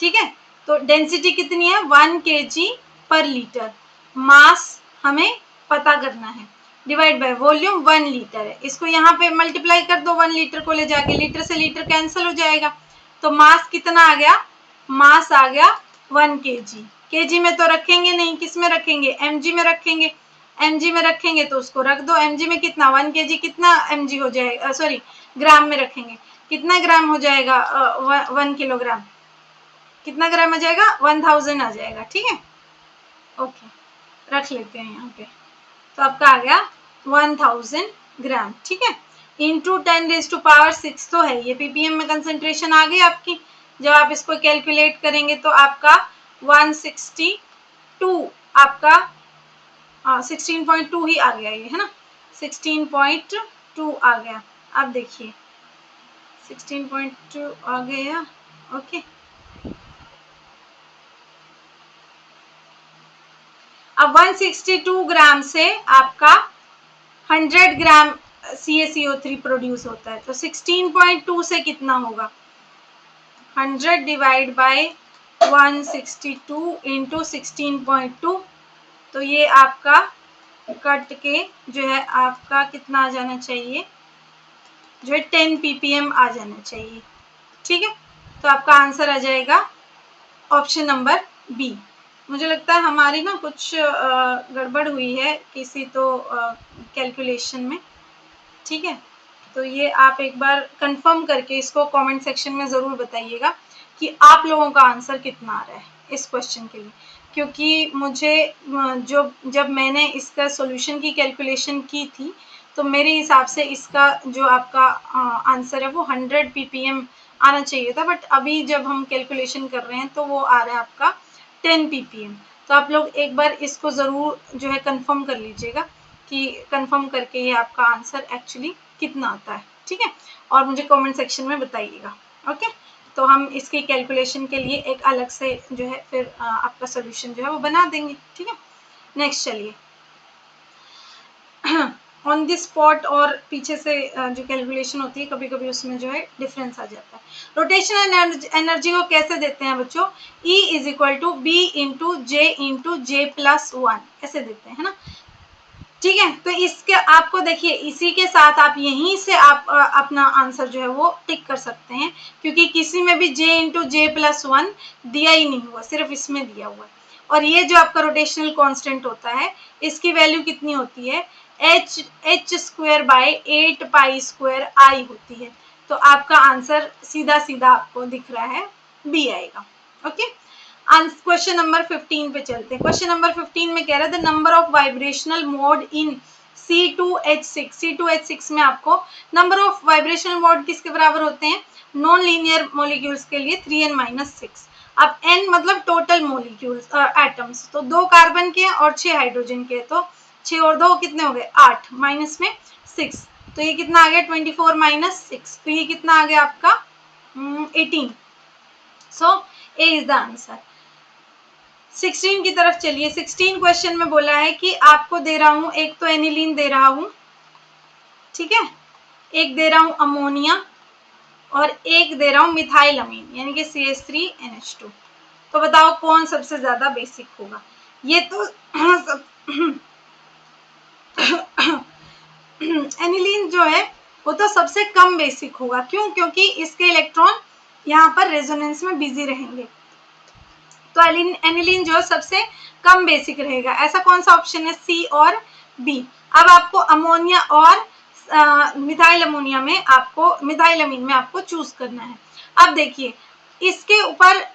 ठीक है, तो डेंसिटी कितनी है, 1 kg पर लीटर। मास हमें पता करना है, डिवाइड बाय वॉल्यूम 1 लीटर है। इसको यहाँ पे मल्टीप्लाई कर दो, 1 लीटर को ले जाके, लीटर से लीटर कैंसिल हो जाएगा, तो मास कितना आ गया, मास आ गया 1 kg। kg में तो रखेंगे नहीं, किस में रखेंगे, mg में रखेंगे। mg में रखेंगे तो उसको रख दो, mg में कितना 1 kg कितना mg हो जाएगा, सॉरी ग्राम में रखेंगे कितना ग्राम हो जाएगा, 1 किलोग्राम कितना ग्राम आ जाएगा, 1000 आ जाएगा। ठीक है, ओके रख लेते हैं यहाँ पे, तो आपका आ गया 1000 ग्राम। ठीक है, इंटू 10⁻⁶ तो है, ये ppm में कंसेंट्रेशन आ गई आपकी। जब आप इसको कैलकुलेट करेंगे तो आपका 162 आपका 16.2 ही आ गया, ये है ना 16.2 आ गया। अब देखिए 16.2 आ गया, ओके। अब 162 ग्राम से आपका 100 ग्राम CaCO3 प्रोड्यूस होता है, तो 16.2 से कितना होगा, 100 डिवाइड बाय 162 इंटू 16.2, तो ये आपका कट के जो है आपका कितना आ जाना चाहिए, जो है 10 ppm आ जाना चाहिए। ठीक है, तो आपका आंसर आ जाएगा ऑप्शन नंबर बी। मुझे लगता है हमारी ना कुछ गड़बड़ हुई है किसी तो कैलकुलेशन में। ठीक है, तो ये आप एक बार कंफर्म करके इसको कमेंट सेक्शन में ज़रूर बताइएगा कि आप लोगों का आंसर कितना आ रहा है इस क्वेश्चन के लिए, क्योंकि मुझे जब मैंने इसका सॉल्यूशन की कैलकुलेशन की थी तो मेरे हिसाब से इसका जो आपका आंसर है वो 100 ppm आना चाहिए था, बट अभी जब हम कैलकुलेशन कर रहे हैं तो वो आ रहा है आपका 10 ppm। तो आप लोग एक बार इसको ज़रूर जो है कंफर्म कर लीजिएगा कि कंफर्म करके ये आपका आंसर एक्चुअली कितना आता है। ठीक है, और मुझे कमेंट सेक्शन में बताइएगा। ओके, तो हम इसकी कैलकुलेशन के लिए एक अलग से जो है फिर आपका सोल्यूशन जो है वो बना देंगे। ठीक है, नेक्स्ट चलिए ऑन द स्पॉट और पीछे से जो कैलकुलेशन होती है कभी कभी उसमें जो है डिफरेंस आ जाता है। रोटेशनल एनर्जी को कैसे देते हैं बच्चों, E is equal to B into J plus 1 ऐसे देते हैं, है ना। ठीक है, तो इसके आपको देखिए इसी के साथ आप यहीं से आप अपना आंसर जो है वो टिक कर सकते हैं, क्योंकि किसी में भी J इंटू जे प्लस 1 दिया ही नहीं हुआ, सिर्फ इसमें दिया हुआ है। और ये जो आपका रोटेशनल कांस्टेंट होता है इसकी वैल्यू कितनी होती है, h square by 8 pi square I होती है। तो आपका आंसर सीधा सीधा आपको दिख रहा है बी आएगा। ओके, क्वेश्चन नंबर 15 पे चलते हैं। क्वेश्चन नंबर 15 में कह रहा है the number of vibrational mode in C2H6। C2H6 में आपको नंबर ऑफ वाइब्रेशनल मोड किसके बराबर होते हैं, नॉन लीनियर मॉलिक्यूल्स के लिए 3n-6। अब n मतलब टोटल मॉलिक्यूल्स एटम्स, तो 2 कार्बन के और 6 हाइड्रोजन के, तो 6 और 2 कितने हो गए 8, माइनस में 6, तो ये कितना आ गया 24 - 6, तो ये कितना आ गया आपका 18। सो ए इज द आंसर। 16 की तरफ चलिए। 16 क्वेश्चन में बोला है कि आपको दे रहा हूं, एक तो एनिलीन दे रहा हूं, ठीक है, एक दे रहा हूं अमोनिया और एक दे रहा हूं मिथाइल अमीन यानी कि CH3NH2। तो बताओ कौन सबसे ज्यादा बेसिक होगा। ये तो एनिलीन जो है वो तो सबसे कम बेसिक होगा, क्यों, क्योंकि इसके इलेक्ट्रॉन यहाँ पर रेजोनेंस में बिजी रहेंगे, तो एनिलीन जो सबसे कम बेसिक रहेगा। ऐसा कौन सा ऑप्शन है, सी और बी। अब आपको अमोनिया और मिथाइल अमोनिया में आपको मिथाइल अमीन में आपको चूज करना है। अब देखिए इसके ऊपर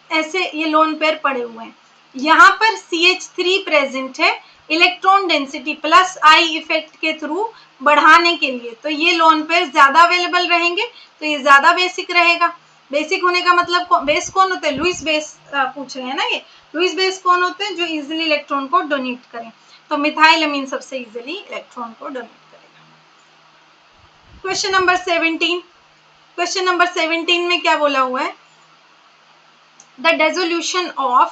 ऐसे ये लोन पेयर पड़े हुए हैं, यहाँ पर CH3 प्रेजेंट है, electron density plus I effect के थ्रू बढ़ाने के लिए, तो ये लोन पेयर ज्यादा अवेलेबल रहेंगे, तो ये ज्यादा बेसिक रहेगा। बेसिक होने का मतलब बेस कौन होते हैं, लुईस बेस पूछ रहे हैं ना, ये लुईस बेस कौन होते हैं, जो इजिली इलेक्ट्रॉन को डोनेट करें, तो मिथाइल अमीन सबसे इजिली इलेक्ट्रॉन को डोनेट करेगा। Question number 17। क्वेश्चन नंबर 17 में क्या बोला हुआ है, the dissolution of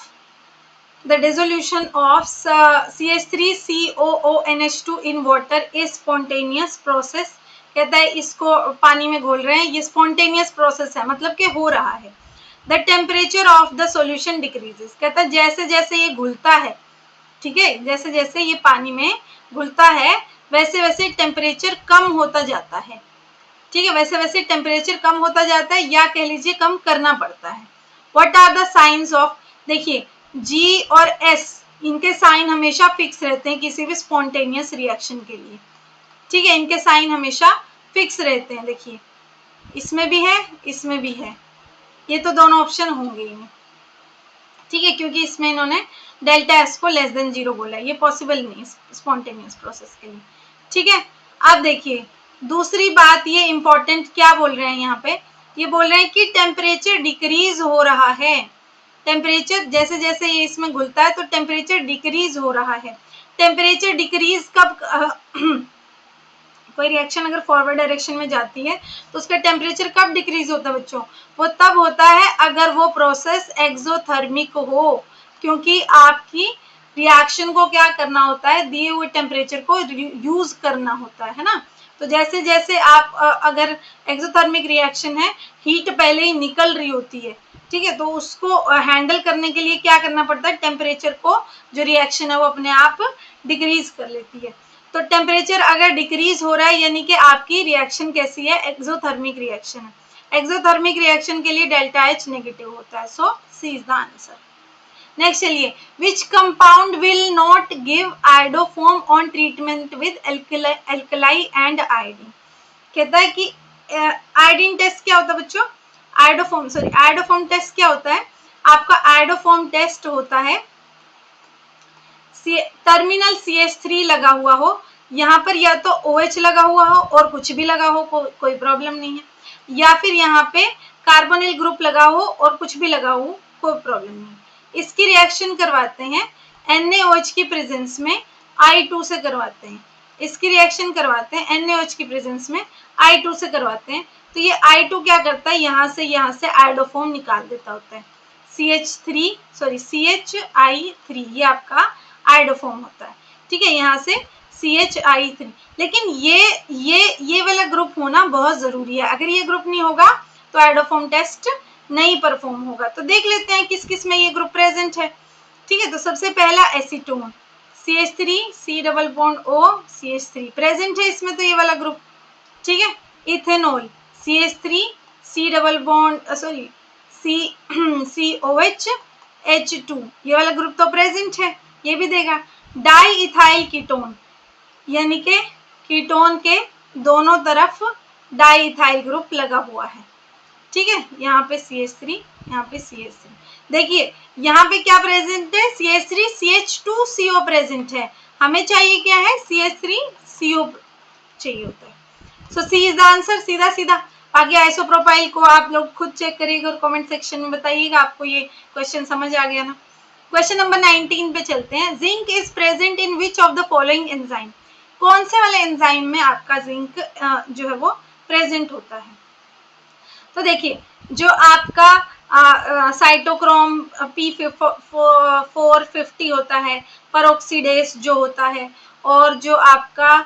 CH3COONH2 in water is spontaneous process। कहता है इसको पानी में घोल रहे हैं, ये स्पॉन्टेनियस प्रोसेस है, मतलब कि हो रहा है। The temperature of the solution decreases, कहता है जैसे जैसे ये घुलता है, ठीक है, जैसे जैसे ये पानी में घुलता है वैसे वैसे टेम्परेचर कम होता जाता है, ठीक है, वैसे वैसे टेम्परेचर कम होता जाता है, या कह लीजिए कम करना पड़ता है। What are the signs of, देखिए G और S इनके साइन हमेशा फिक्स रहते हैं किसी भी स्पॉन्टेनियस रिएक्शन के लिए, ठीक है। इनके साइन हमेशा फिक्स रहते हैं, देखिए इसमें भी है, इसमें भी है, ये तो दोनों ऑप्शन होंगे ही, ठीक है, क्योंकि इसमें इन्होंने डेल्टा एस को लेस देन 0 बोला है, ये पॉसिबल नहीं है स्पॉन्टेनियस प्रोसेस के लिए, ठीक है। अब देखिए दूसरी बात, ये इंपॉर्टेंट क्या बोल रहे हैं यहाँ पे, ये बोल रहे हैं कि टेम्परेचर डिक्रीज हो रहा है, टेम्परेचर जैसे जैसे ये इसमें घुलता है तो टेम्परेचर डिक्रीज हो रहा है। टेम्परेचर डिक्रीज कब कोई रिएक्शन अगर फॉरवर्ड डायरेक्शन में जाती है तो उसका टेम्परेचर कब डिक्रीज होता है बच्चों, वो तब होता है अगर वो प्रोसेस एक्सोथर्मिक हो, क्योंकि आपकी रिएक्शन को क्या करना होता है, दिए हुए टेम्परेचर को यूज करना होता है ना। तो जैसे जैसे आप अगर एक्सोथर्मिक रिएक्शन है, हीट पहले ही निकल रही होती है, ठीक है, तो उसको हैंडल करने के लिए क्या करना पड़ता है, टेम्परेचर को जो रिएक्शन है वो अपने आप डिक्रीज कर लेती है। तो टेम्परेचर अगर डिक्रीज हो रहा है यानी कि आपकी रिएक्शन कैसी है, एक्सोथर्मिक रिएक्शन है। एक्सोथर्मिक रिएक्शन के लिए डेल्टा एच नेगेटिव होता है, सो सी इज द आंसर। नेक्स्ट चलिए, which compound will not give iodoform on treatment with alkali and iodine. कहता है कि आयोडीन टेस्ट क्या होता है बच्चों, आयोडोफॉर्म टेस्ट क्या होता है, आपका आयोडोफॉर्म टेस्ट होता है टर्मिनल CH3 लगा हुआ हो, यहाँ पर या तो OH लगा हुआ हो और कुछ भी लगा हो, कोई प्रॉब्लम नहीं है, या फिर यहाँ पे कार्बोनिल ग्रुप लगा हो और कुछ भी लगा हो, कोई प्रॉब्लम नहीं। इसकी रिएक्शन करवाते हैं NaOH की प्रेजेंस में I2 से करवाते हैं, इसकी रिएक्शन करवाते हैं NaOH की प्रेजेंस में I2 से करवाते हैं। तो ये I2 क्या करता है, यहाँ से आयोडोफॉर्म निकाल देता होता है, CHI3 ये आपका आयोडोफॉर्म होता है, ठीक है, यहाँ से CHI3। लेकिन ये वाला ग्रुप होना बहुत जरूरी है, अगर ये ग्रुप नहीं होगा तो आयोडोफॉर्म टेस्ट नहीं परफॉर्म होगा। तो देख लेते हैं किस किस में ये ग्रुप प्रेजेंट है, ठीक है। तो सबसे पहला acetone CH3 C double bond O CH3 present है इसमें, तो ये वाला ग्रुप, ठीक है। Ethanol CH3 C double bond COH H2 ये वाला ग्रुप तो प्रेजेंट है, ये भी देगा। डाई इथाइल कीटोन यानी के कीटोन के दोनों तरफ डाई इथाइल ग्रुप लगा हुआ है, ठीक है, यहाँ पे CH3 यहाँ पे CH3। देखिए यहाँ पे क्या प्रेजेंट है, CH3 CH2CO प्रेजेंट है, हमें चाहिए क्या है, CH3CO चाहिए होता है। सो सी इज द आंसर, सीधा सीधा। आगे आइसोप्रोपाइल को आप लोग खुद चेक करिएगा और कमेंट सेक्शन में बताइएगा आपको ये क्वेश्चन समझ आ गया ना। क्वेश्चन नंबर 19 पे चलते हैं। Zinc is present in which of the following enzyme, कौन से वाले एंजाइम में आपका जिंक जो है वो प्रेजेंट होता है। तो देखिए जो आपका साइटोक्रोम P450 होता है, परऑक्सीडेस जो होता है, और जो आपका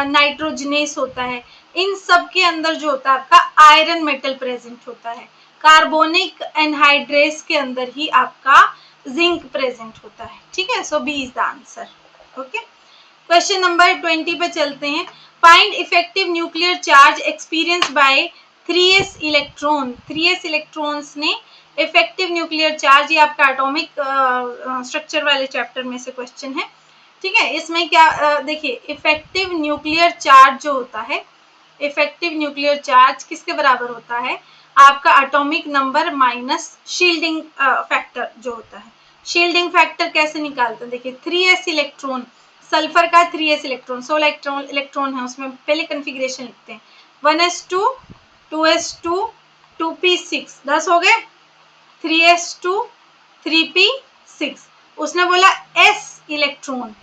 नाइट्रोजनेस होता है, इन सब के अंदर जो होता है आपका आयरन मेटल प्रेजेंट होता है। कार्बोनिक एनहाइड्रेस के अंदर ही आपका जिंक प्रेजेंट होता है, ठीक है। So B is the answer, okay. Question number 20 पे चलते हैं। Find effective nuclear charge experience by 3s electron. 3s electrons ने इफेक्टिव न्यूक्लियर चार्ज, ये आपका एटॉमिक स्ट्रक्चर वाले चैप्टर में से क्वेश्चन है, ठीक है। इसमें क्या देखिए, इफेक्टिव न्यूक्लियर चार्ज जो होता है, इफेक्टिव न्यूक्लियर चार्ज किसके बराबर होता है, आपका atomic number minus shielding factor जो होता है। शील्डिंग फैक्टर कैसे निकालते हैं, देखिए 3s इलेक्ट्रॉन, सल्फर का 3s इलेक्ट्रॉन, 16 इलेक्ट्रॉन है उसमें, पहले कन्फिग्रेशन लिखते हैं, 1s2 2s2 2p6 10 हो गए, 3s2 3p6। उसने बोला s इलेक्ट्रॉन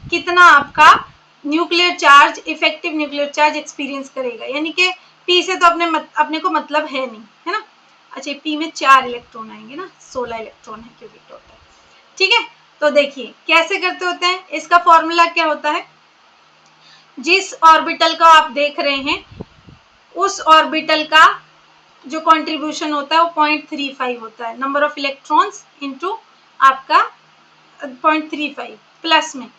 कितना आपका nuclear charge, effective nuclear charge experience करेगा, यानी कि p से तो अपने को मतलब है नहीं, है ना। अच्छा p में 4 इलेक्ट्रॉन आएंगे ना, 16 इलेक्ट्रॉन है क्योंकि टोटल, ठीक है। तो देखिए कैसे करते होते हैं, इसका फॉर्मूला क्या होता है, जिस ऑर्बिटल का आप देख रहे हैं उस ऑर्बिटल का जो कंट्रीब्यूशन होता है वो 0.35 होता है, नंबर ऑफ इलेक्ट्रॉन्स इनटू आपका 0.35, प्लस में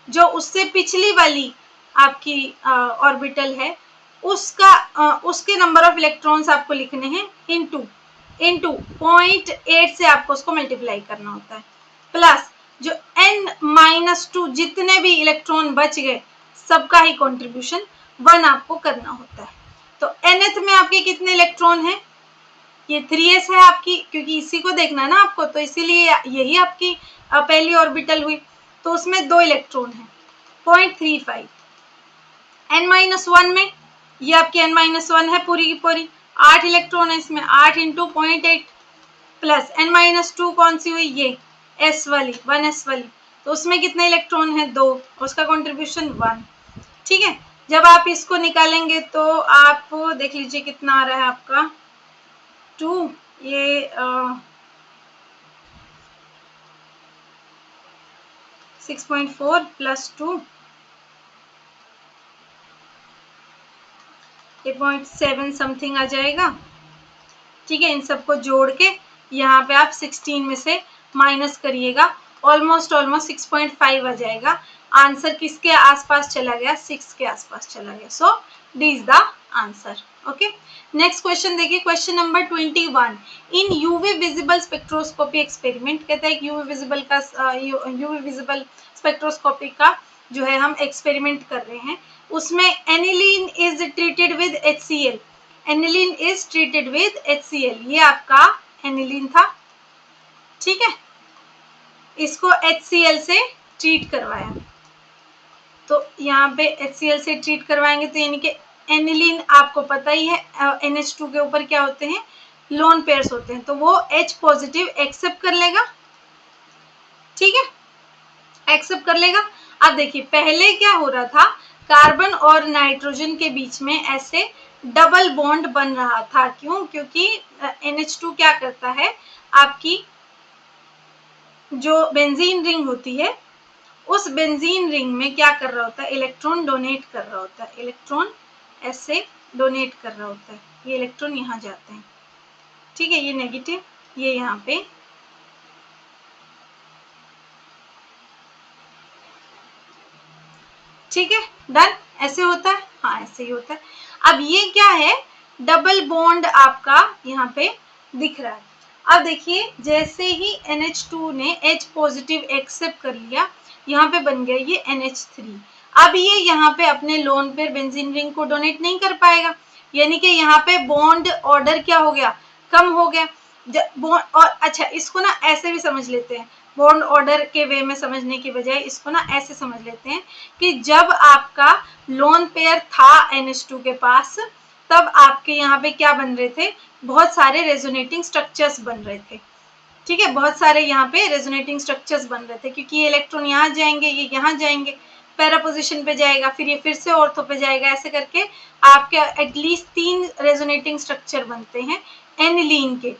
जो उससे पिछली वाली आपकी ऑर्बिटल है उसके नंबर ऑफ इलेक्ट्रॉन्स आपको लिखने हैं इनटू 0.8 से आपको उसको मल्टीप्लाई करना होता है, प्लस जो n-2 जितने भी इलेक्ट्रॉन बच गए सबका ही कंट्रीब्यूशन 1 आपको करना होता है। तो nth में आपके कितने इलेक्ट्रॉन हैं? ये 3s है आपकी, क्योंकि इसी को देखना है ना आपको, तो इसीलिए यही आपकी पहली ऑर्बिटल हुई। तो उसमें 2 इलेक्ट्रॉन है, 0.35। n-1 में ये आपकी n-1 है पूरी की पूरी, 8 इलेक्ट्रॉन है इसमें, 8 × 0.8 प्लस n-2 कौन सी हुई? ये s वाली, 1s वाली, तो उसमें कितने इलेक्ट्रॉन है? 2, उसका कॉन्ट्रीब्यूशन 1। ठीक है, जब आप इसको निकालेंगे तो आप देख लीजिए कितना आ रहा है आपका 2, ये 6.4 प्लस 2 8.7 समथिंग आ जाएगा। ठीक है, इन सबको जोड़ के यहाँ पे आप 16 में से माइनस करिएगा, ऑलमोस्ट 6.5 आ जाएगा। आंसर किसके आसपास चला गया? 6 के आसपास चला गया। So D is the answer. Okay, next question देखिए, question number 21। In UV visible spectroscopy experiment, कहता है कि यूवी विजिबल स्पेक्ट्रोस्कोपी का जो है हम एक्सपेरिमेंट कर रहे हैं, उसमें aniline is treated with HCl। Aniline is treated with HCl, ये आपका एनिलीन था। ठीक है, इसको HCl से ट्रीट करवाया, तो यहाँ पे HCl से ट्रीट करवाएंगे तो यानी कि एनिलीन आपको पता ही है NH2 के ऊपर क्या होते हैं? लोन पेयर्स होते हैं, तो वो H पॉजिटिव एक्सेप्ट कर लेगा। ठीक है, एक्सेप्ट कर लेगा। अब देखिए पहले क्या हो रहा था, कार्बन और नाइट्रोजन के बीच में ऐसे डबल बॉन्ड बन रहा था। क्यों? क्योंकि NH2 क्या करता है, आपकी जो बेंजीन रिंग होती है, उस बेंजीन रिंग में क्या कर रहा होता है? इलेक्ट्रॉन डोनेट कर रहा होता है, इलेक्ट्रॉन ऐसे डोनेट कर रहा होता है, ये इलेक्ट्रॉन यहाँ जाते हैं। ठीक है, ये नेगेटिव, ये यहाँ पे ठीक है, डन। ऐसे होता है, हाँ ऐसे ही होता है। अब ये क्या है? डबल बॉन्ड आपका यहाँ पे दिख रहा है। अब देखिए जैसे ही NH2 ने H पॉजिटिव एक्सेप्ट कर लिया, यहाँ पे बन गया ये NH3। अब ये यहाँ पे अपने लोन पेयर बेंजीन रिंग को डोनेट नहीं कर पाएगा, यानी कि यहाँ पे बॉन्ड ऑर्डर क्या हो गया? कम हो गया। और अच्छा, इसको ना ऐसे भी समझ लेते हैं, बॉन्ड ऑर्डर के वे में समझने की बजाय इसको ना ऐसे समझ लेते हैं कि जब आपका लोन पेयर था NH2 के पास, तब आपके यहाँ पे क्या बन रहे थे? बहुत सारे रेजोनेटिंग स्ट्रक्चर्स बन रहे थे। ठीक है, बहुत सारे यहाँ पे रेजोनेटिंग स्ट्रक्चर्स बन रहे थे, क्योंकि ये इलेक्ट्रॉन यहाँ जाएंगे, ये यहाँ जाएंगे, पैरा पोजिशन पे जाएगा, फिर ये फिर से ऑर्थो पे जाएगा, ऐसे करके आपके एटलीस्ट 3 रेजोनेटिंग स्ट्रक्चर बनते हैं एनिलीन के।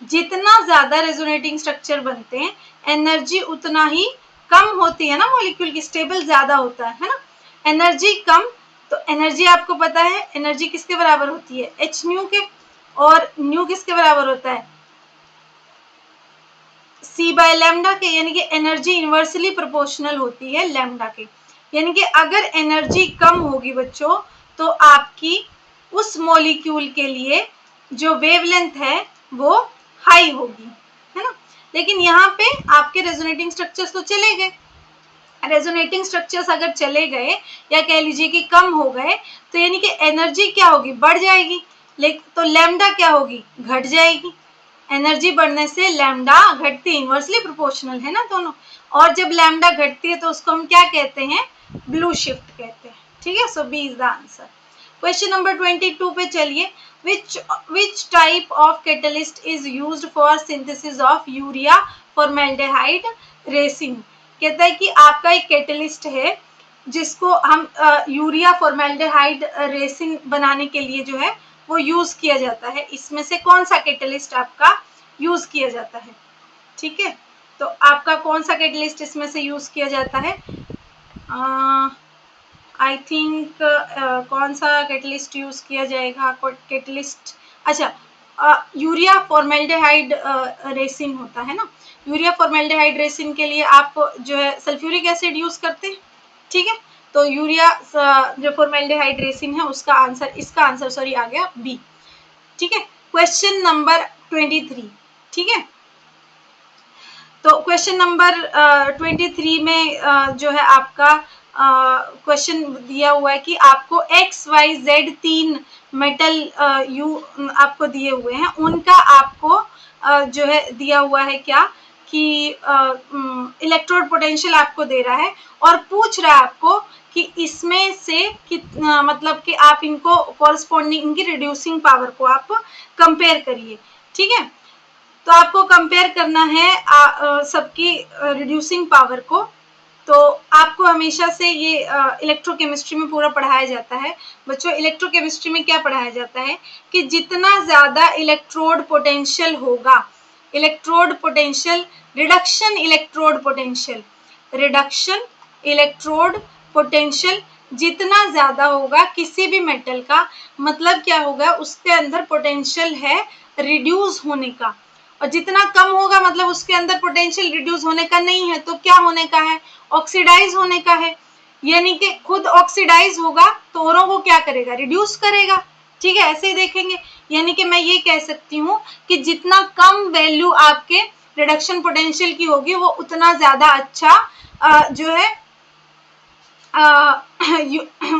जितना ज्यादा रेजोनेटिंग स्ट्रक्चर बनते हैं, एनर्जी उतना ही कम होती है ना, मॉलिक्यूल की स्टेबल ज्यादा होता है ना, एनर्जी कम। तो एनर्जी आपको पता है, एनर्जी किसके बराबर होती है? h न्यू के, और न्यू किसके बराबर होता है? c/λ के, यानी कि एनर्जी इनवर्सली प्रोपोर्शनल होती है लैम्डा के। यानी कि अगर एनर्जी कम होगी बच्चों, तो आपकी उस मॉलिक्यूल के लिए जो वेवलेंथ है वो हाई होगी, है ना। लेकिन यहाँ पे आपके रेजोनेटिंग स्ट्रक्चर्स तो चले गए, रेजोनेटिंग स्ट्रक्चर्स अगर चले गए या कह लीजिए कि कम हो गए, तो यानी कि एनर्जी क्या होगी? बढ़ जाएगी। लेकिन तो लैम्डा क्या होगी? घट जाएगी। एनर्जी बढ़ने से लैम्डा घटती, इनवर्सली प्रोपोर्शनल है ना दोनों, और जब लैम्डा घटती है तो उसको हम क्या कहते हैं? ब्लू शिफ्ट कहते हैं। ठीक है, so B is the answer. Question number 22 पे चलिए, which type of catalyst is used for synthesis of urea formaldehyde resin। कहता है कि आपका एक कैटलिस्ट है जिसको हम यूरिया फॉर्मेल्डिहाइड रेसिन बनाने के लिए जो है वो यूज किया जाता है। इसमें से कौन सा कैटलिस्ट आपका यूज किया जाता है? ठीक है, तो आपका कौन सा कैटलिस्ट इसमें से यूज किया जाता है? आई थिंक कौन सा कैटलिस्ट यूज किया जाएगा? कैटलिस्ट, अच्छा यूरिया फॉर्मेल्डिहाइड रेसिन होता है ना। यूरिया फॉर्मेल्डिहाइड रेसिन के लिए आप जो है सल्फ्यूरिक एसिड यूज करते हैं। ठीक है, तो यूरिया जो फॉर्मेल्डिहाइड रेसिन है उसका आंसर, इसका आंसर सॉरी आ गया बी। ठीक है, क्वेश्चन नंबर 23। ठीक है, तो क्वेश्चन नंबर 23 में जो है आपका क्वेश्चन दिया हुआ है कि आपको XYZ 3 मेटल आपको दिए हुए हैं, उनका आपको जो है दिया हुआ है क्या कि इलेक्ट्रोड पोटेंशियल आपको दे रहा है और पूछ रहा है आपको कि इसमें से कितना, मतलब कि आप इनको कॉरस्पॉन्डिंग इनकी रिड्यूसिंग पावर को आप कंपेयर करिए। ठीक है, तो आपको कंपेयर करना है सबकी रिड्यूसिंग पावर को। तो आपको हमेशा से ये इलेक्ट्रोकेमिस्ट्री में पूरा पढ़ाया जाता है बच्चों। इलेक्ट्रोकेमिस्ट्री में क्या पढ़ाया जाता है कि जितना ज़्यादा इलेक्ट्रोड पोटेंशियल होगा, electrode potential reduction, electrode potential reduction, electrode potential जितना ज़्यादा होगा किसी भी मेटल का, मतलब क्या होगा, उसके अंदर पोटेंशियल है रिड्यूस होने का, और जितना कम होगा मतलब उसके अंदर पोटेंशियल रिड्यूस होने का नहीं है, तो क्या होने का है, ऑक्सीडाइज होने का है। यानी कि खुद ऑक्सीडाइज होगा तो औरों को क्या करेगा, रिड्यूस करेगा। ठीक है, ऐसे ही देखेंगे। यानी कि मैं ये कह सकती हूँ कि जितना कम वैल्यू आपके रिडक्शन पोटेंशियल की होगी वो उतना ज्यादा अच्छा जो है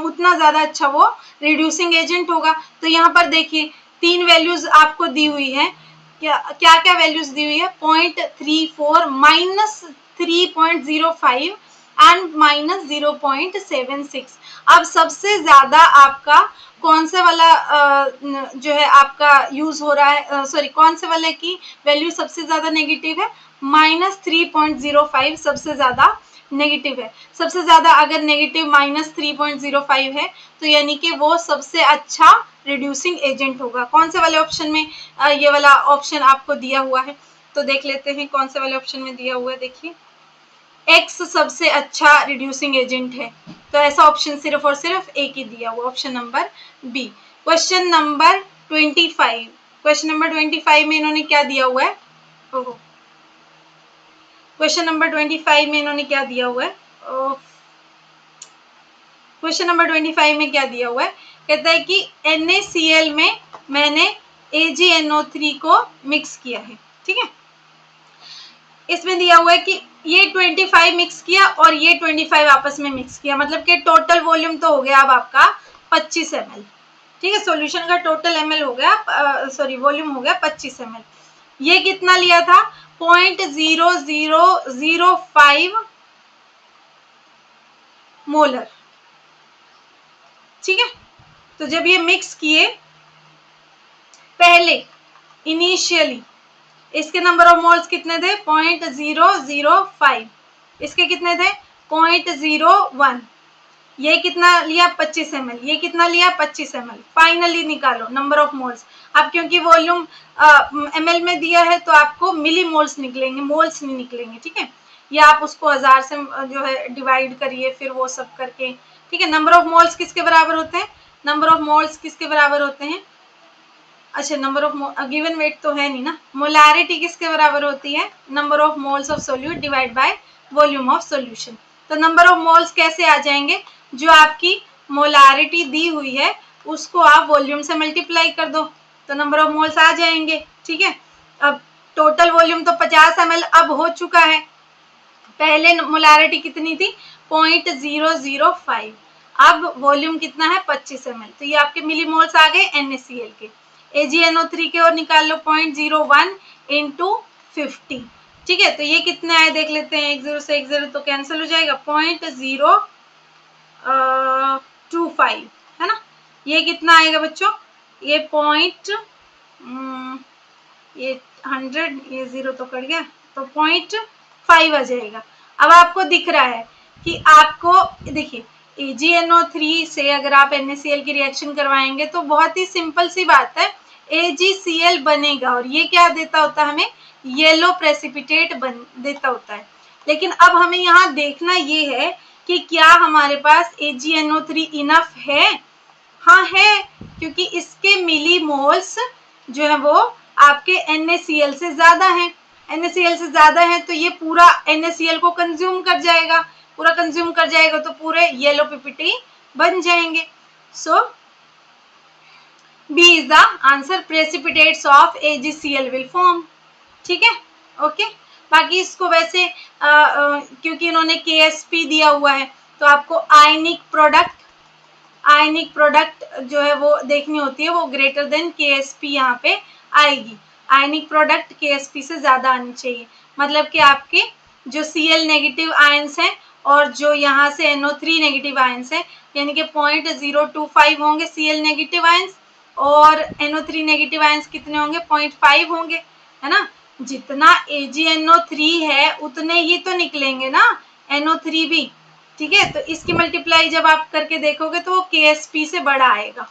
उतना ज्यादा अच्छा वो रिड्यूसिंग एजेंट होगा। तो यहाँ पर देखिए 3 वैल्यूज आपको दी हुई है। क्या क्या वैल्यूज दी हुई है, 0.34 माइनस 3.05 एंड माइनस 0.76। अब सबसे ज्यादा आपका कौन सा वाला जो है आपका यूज हो रहा है, सॉरी कौन से वाले की वैल्यू सबसे ज्यादा नेगेटिव है, माइनस 3.05 सबसे ज्यादा नेगेटिव है। सबसे ज्यादा अगर नेगेटिव माइनस 3.05 है तो यानी कि वो सबसे अच्छा रिड्यूसिंग एजेंट होगा। कौन से वाले ऑप्शन में ये वाला ऑप्शन आपको दिया हुआ है, तो देख लेते हैं कौन से वाले ऑप्शन में दिया हुआ है। देखिए एक्स सबसे अच्छा रिड्यूसिंग एजेंट है, तो ऐसा ऑप्शन सिर्फ और सिर्फ एक ही दिया हुआ, option number B. Question number 25, question number 25 में इन्होंने क्या दिया हुआ है, ओहो, क्वेश्चन नंबर 25 में इन्होंने क्या दिया हुआ है, क्वेश्चन नंबर 25 में क्या दिया हुआ है, कहता है कि NaCl में मैंने AgNO3 को मिक्स किया है। ठीक है, इसमें दिया हुआ है कि ये 25 मिक्स किया और ये 25 आपस में मिक्स किया, मतलब कि टोटल वॉल्यूम तो हो गया अब आपका 25 ml। ठीक है, सॉल्यूशन का टोटल ml हो गया, सॉरी वॉल्यूम हो गया 25 ml। ये कितना लिया था, 0.0005 मोलर। ठीक है, तो जब ये मिक्स किए पहले इनिशियली इसके नंबर ऑफ मोल्स कितने थे, 0.005, इसके कितने थे 0.01, ये कितना लिया 25 ml, ये कितना लिया 25 ml। फाइनली निकालो नंबर ऑफ मोल्स। अब क्योंकि वॉल्यूम ml में दिया है तो आपको मिली मोल्स निकलेंगे, मोल्स नहीं निकलेंगे। ठीक है, या आप उसको 1000 से जो है डिवाइड करिए फिर वो सब करके। ठीक है, नंबर ऑफ मोल्स किसके बराबर होते हैं, नंबर ऑफ मोल्स किसके बराबर होते हैं, अच्छा नंबर ऑफ गिवन वेट तो है नहीं ना, मोलैरिटी किसके बराबर होती है, number of moles of solute divide by volume of solution. तो नंबर ऑफ मोल्स कैसे आ जाएंगे, जो आपकी मोलैरिटी दी हुई है उसको आप वॉल्यूम से मल्टीप्लाई कर दो तो नंबर ऑफ मोल्स आ जाएंगे। ठीक है, अब टोटल वॉल्यूम तो 50 ml अब हो चुका है, पहले मोलैरिटी कितनी थी 0.005, अब वॉल्यूम कितना है 25 ml, तो ये आपके मिली मोल्स आ गए NaCl के। AgNO3 के और निकाल लो 0.01 इंटू 50। ठीक है, तो ये कितने आए देख लेते हैं, 10 से 10 तो कैंसिल हो जाएगा, 0.025 है ना। ये कितना आएगा बच्चों, ये ये 100, ये 0 तो कट गया तो 0.5 आ जाएगा। अब आपको दिख रहा है कि आपको देखिए AgNO3 से अगर आप NaCl की रिएक्शन करवाएंगे तो बहुत ही सिंपल सी बात है, AgCl बनेगा और ये क्या देता होता है हमें, येलो प्रेसिपिटेट देता होता है। लेकिन अब हमें यहाँ देखना ये है कि क्या हमारे पास AgNO3 इनफ है, हाँ है, क्योंकि इसके मिली मोल्स जो है वो आपके NaCl से ज्यादा है, NaCl से ज्यादा है तो ये पूरा NaCl को कंज्यूम कर जाएगा, पूरा कंज्यूम कर जाएगा तो पूरे येलो पीपीटी बन जाएंगे। So B is the answer, precipitates of AgCl will form. ठीक है, ओके। बाकी इसको वैसे क्योंकि इन्होंने KSP दिया हुआ है तो आपको आयनिक प्रोडक्ट जो है वो देखनी होती है, वो ग्रेटर देन KSP यहाँ पे आएगी। आयनिक प्रोडक्ट KSP से ज्यादा आनी चाहिए, मतलब कि आपके जो Cl नेगेटिव आयंस हैं और जो यहाँ से NO3 नेगेटिव आयंस है, यानी कि 0.025 होंगे Cl नेगेटिव आयंस और NO3 नेगेटिव आयंस कितने होंगे, 0.5 होंगे, है ना। जितना AgNO3 है उतने ही तो निकलेंगे ना NO3 भी, ठीक है। तो इसकी मल्टीप्लाई जब आप करके देखोगे तो वो KSP से बड़ा आएगा,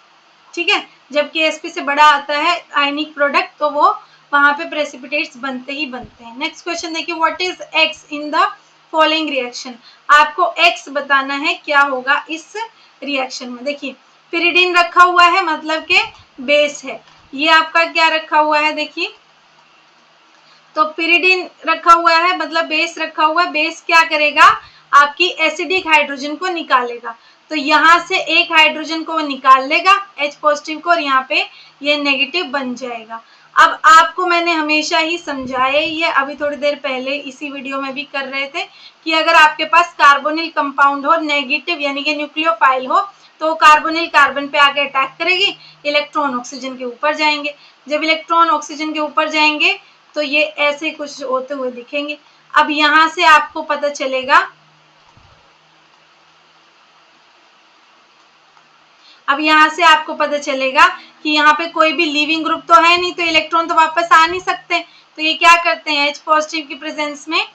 ठीक है। जब KSP से बड़ा आता है आयनिक प्रोडक्ट तो वो वहां पे प्रेसिपिटेट्स बनते ही बनते हैं। नेक्स्ट क्वेश्चन देखिए, what is X in the following reaction. आपको X बताना है क्या होगा इस रिएक्शन में। देखिए पिरिडीन रखा हुआ है मतलब के बेस है, ये आपका क्या रखा हुआ है, देखिए तो पिरिडीन रखा हुआ है मतलब बेस रखा हुआ है। बेस क्या करेगा, आपकी एसिडिक हाइड्रोजन को निकालेगा, तो यहाँ से एक हाइड्रोजन को वो निकाल लेगा H पॉजिटिव को, और यहाँ पे ये नेगेटिव बन जाएगा। अब आपको मैंने हमेशा ही समझाया ही है, अभी थोड़ी देर पहले इसी वीडियो में भी कर रहे थे कि अगर आपके पास कार्बोनिल कंपाउंड हो नेगेटिव यानी कि न्यूक्लियोफाइल हो तो कार्बोनिल कार्बन पे आके अटैक करेगी, इलेक्ट्रॉन ऑक्सीजन के ऊपर जाएंगे। जब इलेक्ट्रॉन ऑक्सीजन के ऊपर जाएंगे तो ये ऐसे कुछ होते हुए दिखेंगे। अब यहाँ से आपको पता चलेगा, अब यहाँ से आपको पता चलेगा कि यहाँ पे कोई भी लिविंग ग्रुप तो है नहीं, तो इलेक्ट्रॉन तो वापस आ नहीं सकते। तो ये क्या करते हैं, H पॉजिटिव की प्रेजेंस में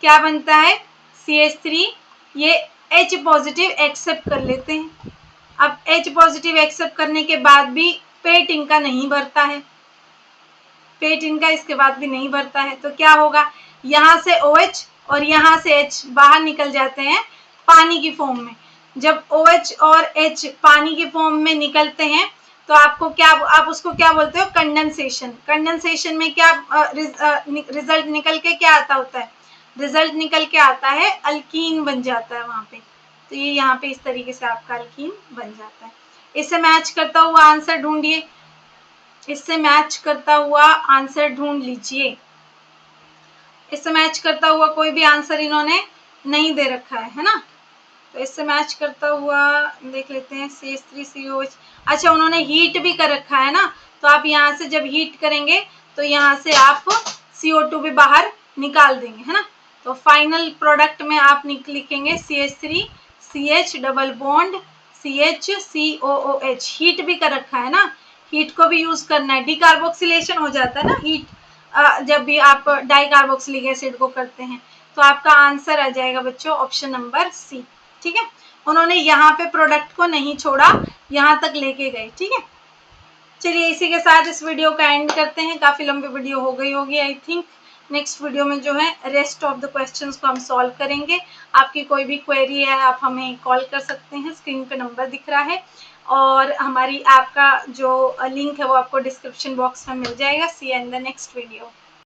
क्या बनता है, CH3, ये H पॉजिटिव एक्सेप्ट कर लेते हैं। अब H पॉजिटिव एक्सेप्ट करने के बाद भी पेट इनका नहीं भरता है, पेट इनका इसके बाद भी नहीं भरता है, तो क्या होगा, यहाँ से OH और यहाँ से H बाहर निकल जाते हैं पानी की फॉर्म में। जब OH और H पानी की फॉर्म में निकलते हैं तो आपको क्या, आप उसको क्या बोलते हो, कंडेंसेशन। कंडेंसेशन में क्या रिजल्ट निकल के क्या आता होता है, रिजल्ट निकल के आता है अल्कीन बन जाता है वहां पे। तो ये यहाँ पे इस तरीके से आपका अल्कीन बन जाता है। इससे मैच करता हुआ आंसर ढूंढिए, इससे मैच करता हुआ आंसर ढूंढ लीजिए। इससे मैच करता हुआ कोई भी आंसर इन्होंने नहीं दे रखा है ना, तो इससे मैच करता हुआ देख लेते हैं CH3COH। अच्छा उन्होंने हीट भी कर रखा है ना, तो आप यहाँ से जब हीट करेंगे तो यहाँ से आप CO2 भी बाहर निकाल देंगे, है ना। तो फाइनल प्रोडक्ट में आप लिखेंगे CH3CH double bond CHCOOH। Heat भी कर रखा है ना, हीट को भी यूज करना है, डिकार्बोक्सिलेशन हो जाता है ना हीट जब भी आप डाइकार्बोक्सिलिक एसिड को करते हैं। तो आपका आंसर आ जाएगा बच्चों ऑप्शन नंबर C, ठीक है। उन्होंने यहाँ पे प्रोडक्ट को नहीं छोड़ा, यहाँ तक लेके गए, ठीक है। चलिए इसी के साथ इस वीडियो का एंड करते हैं, काफी लंबी वीडियो हो गई होगी आई थिंक। नेक्स्ट वीडियो में जो है रेस्ट ऑफ द क्वेश्चंस को हम सॉल्व करेंगे। आपकी कोई भी क्वेरी है आप हमें कॉल कर सकते हैं, स्क्रीन पे नंबर दिख रहा है, और हमारी ऐप का जो लिंक है वो आपको डिस्क्रिप्शन बॉक्स में मिल जाएगा। See you in the next video.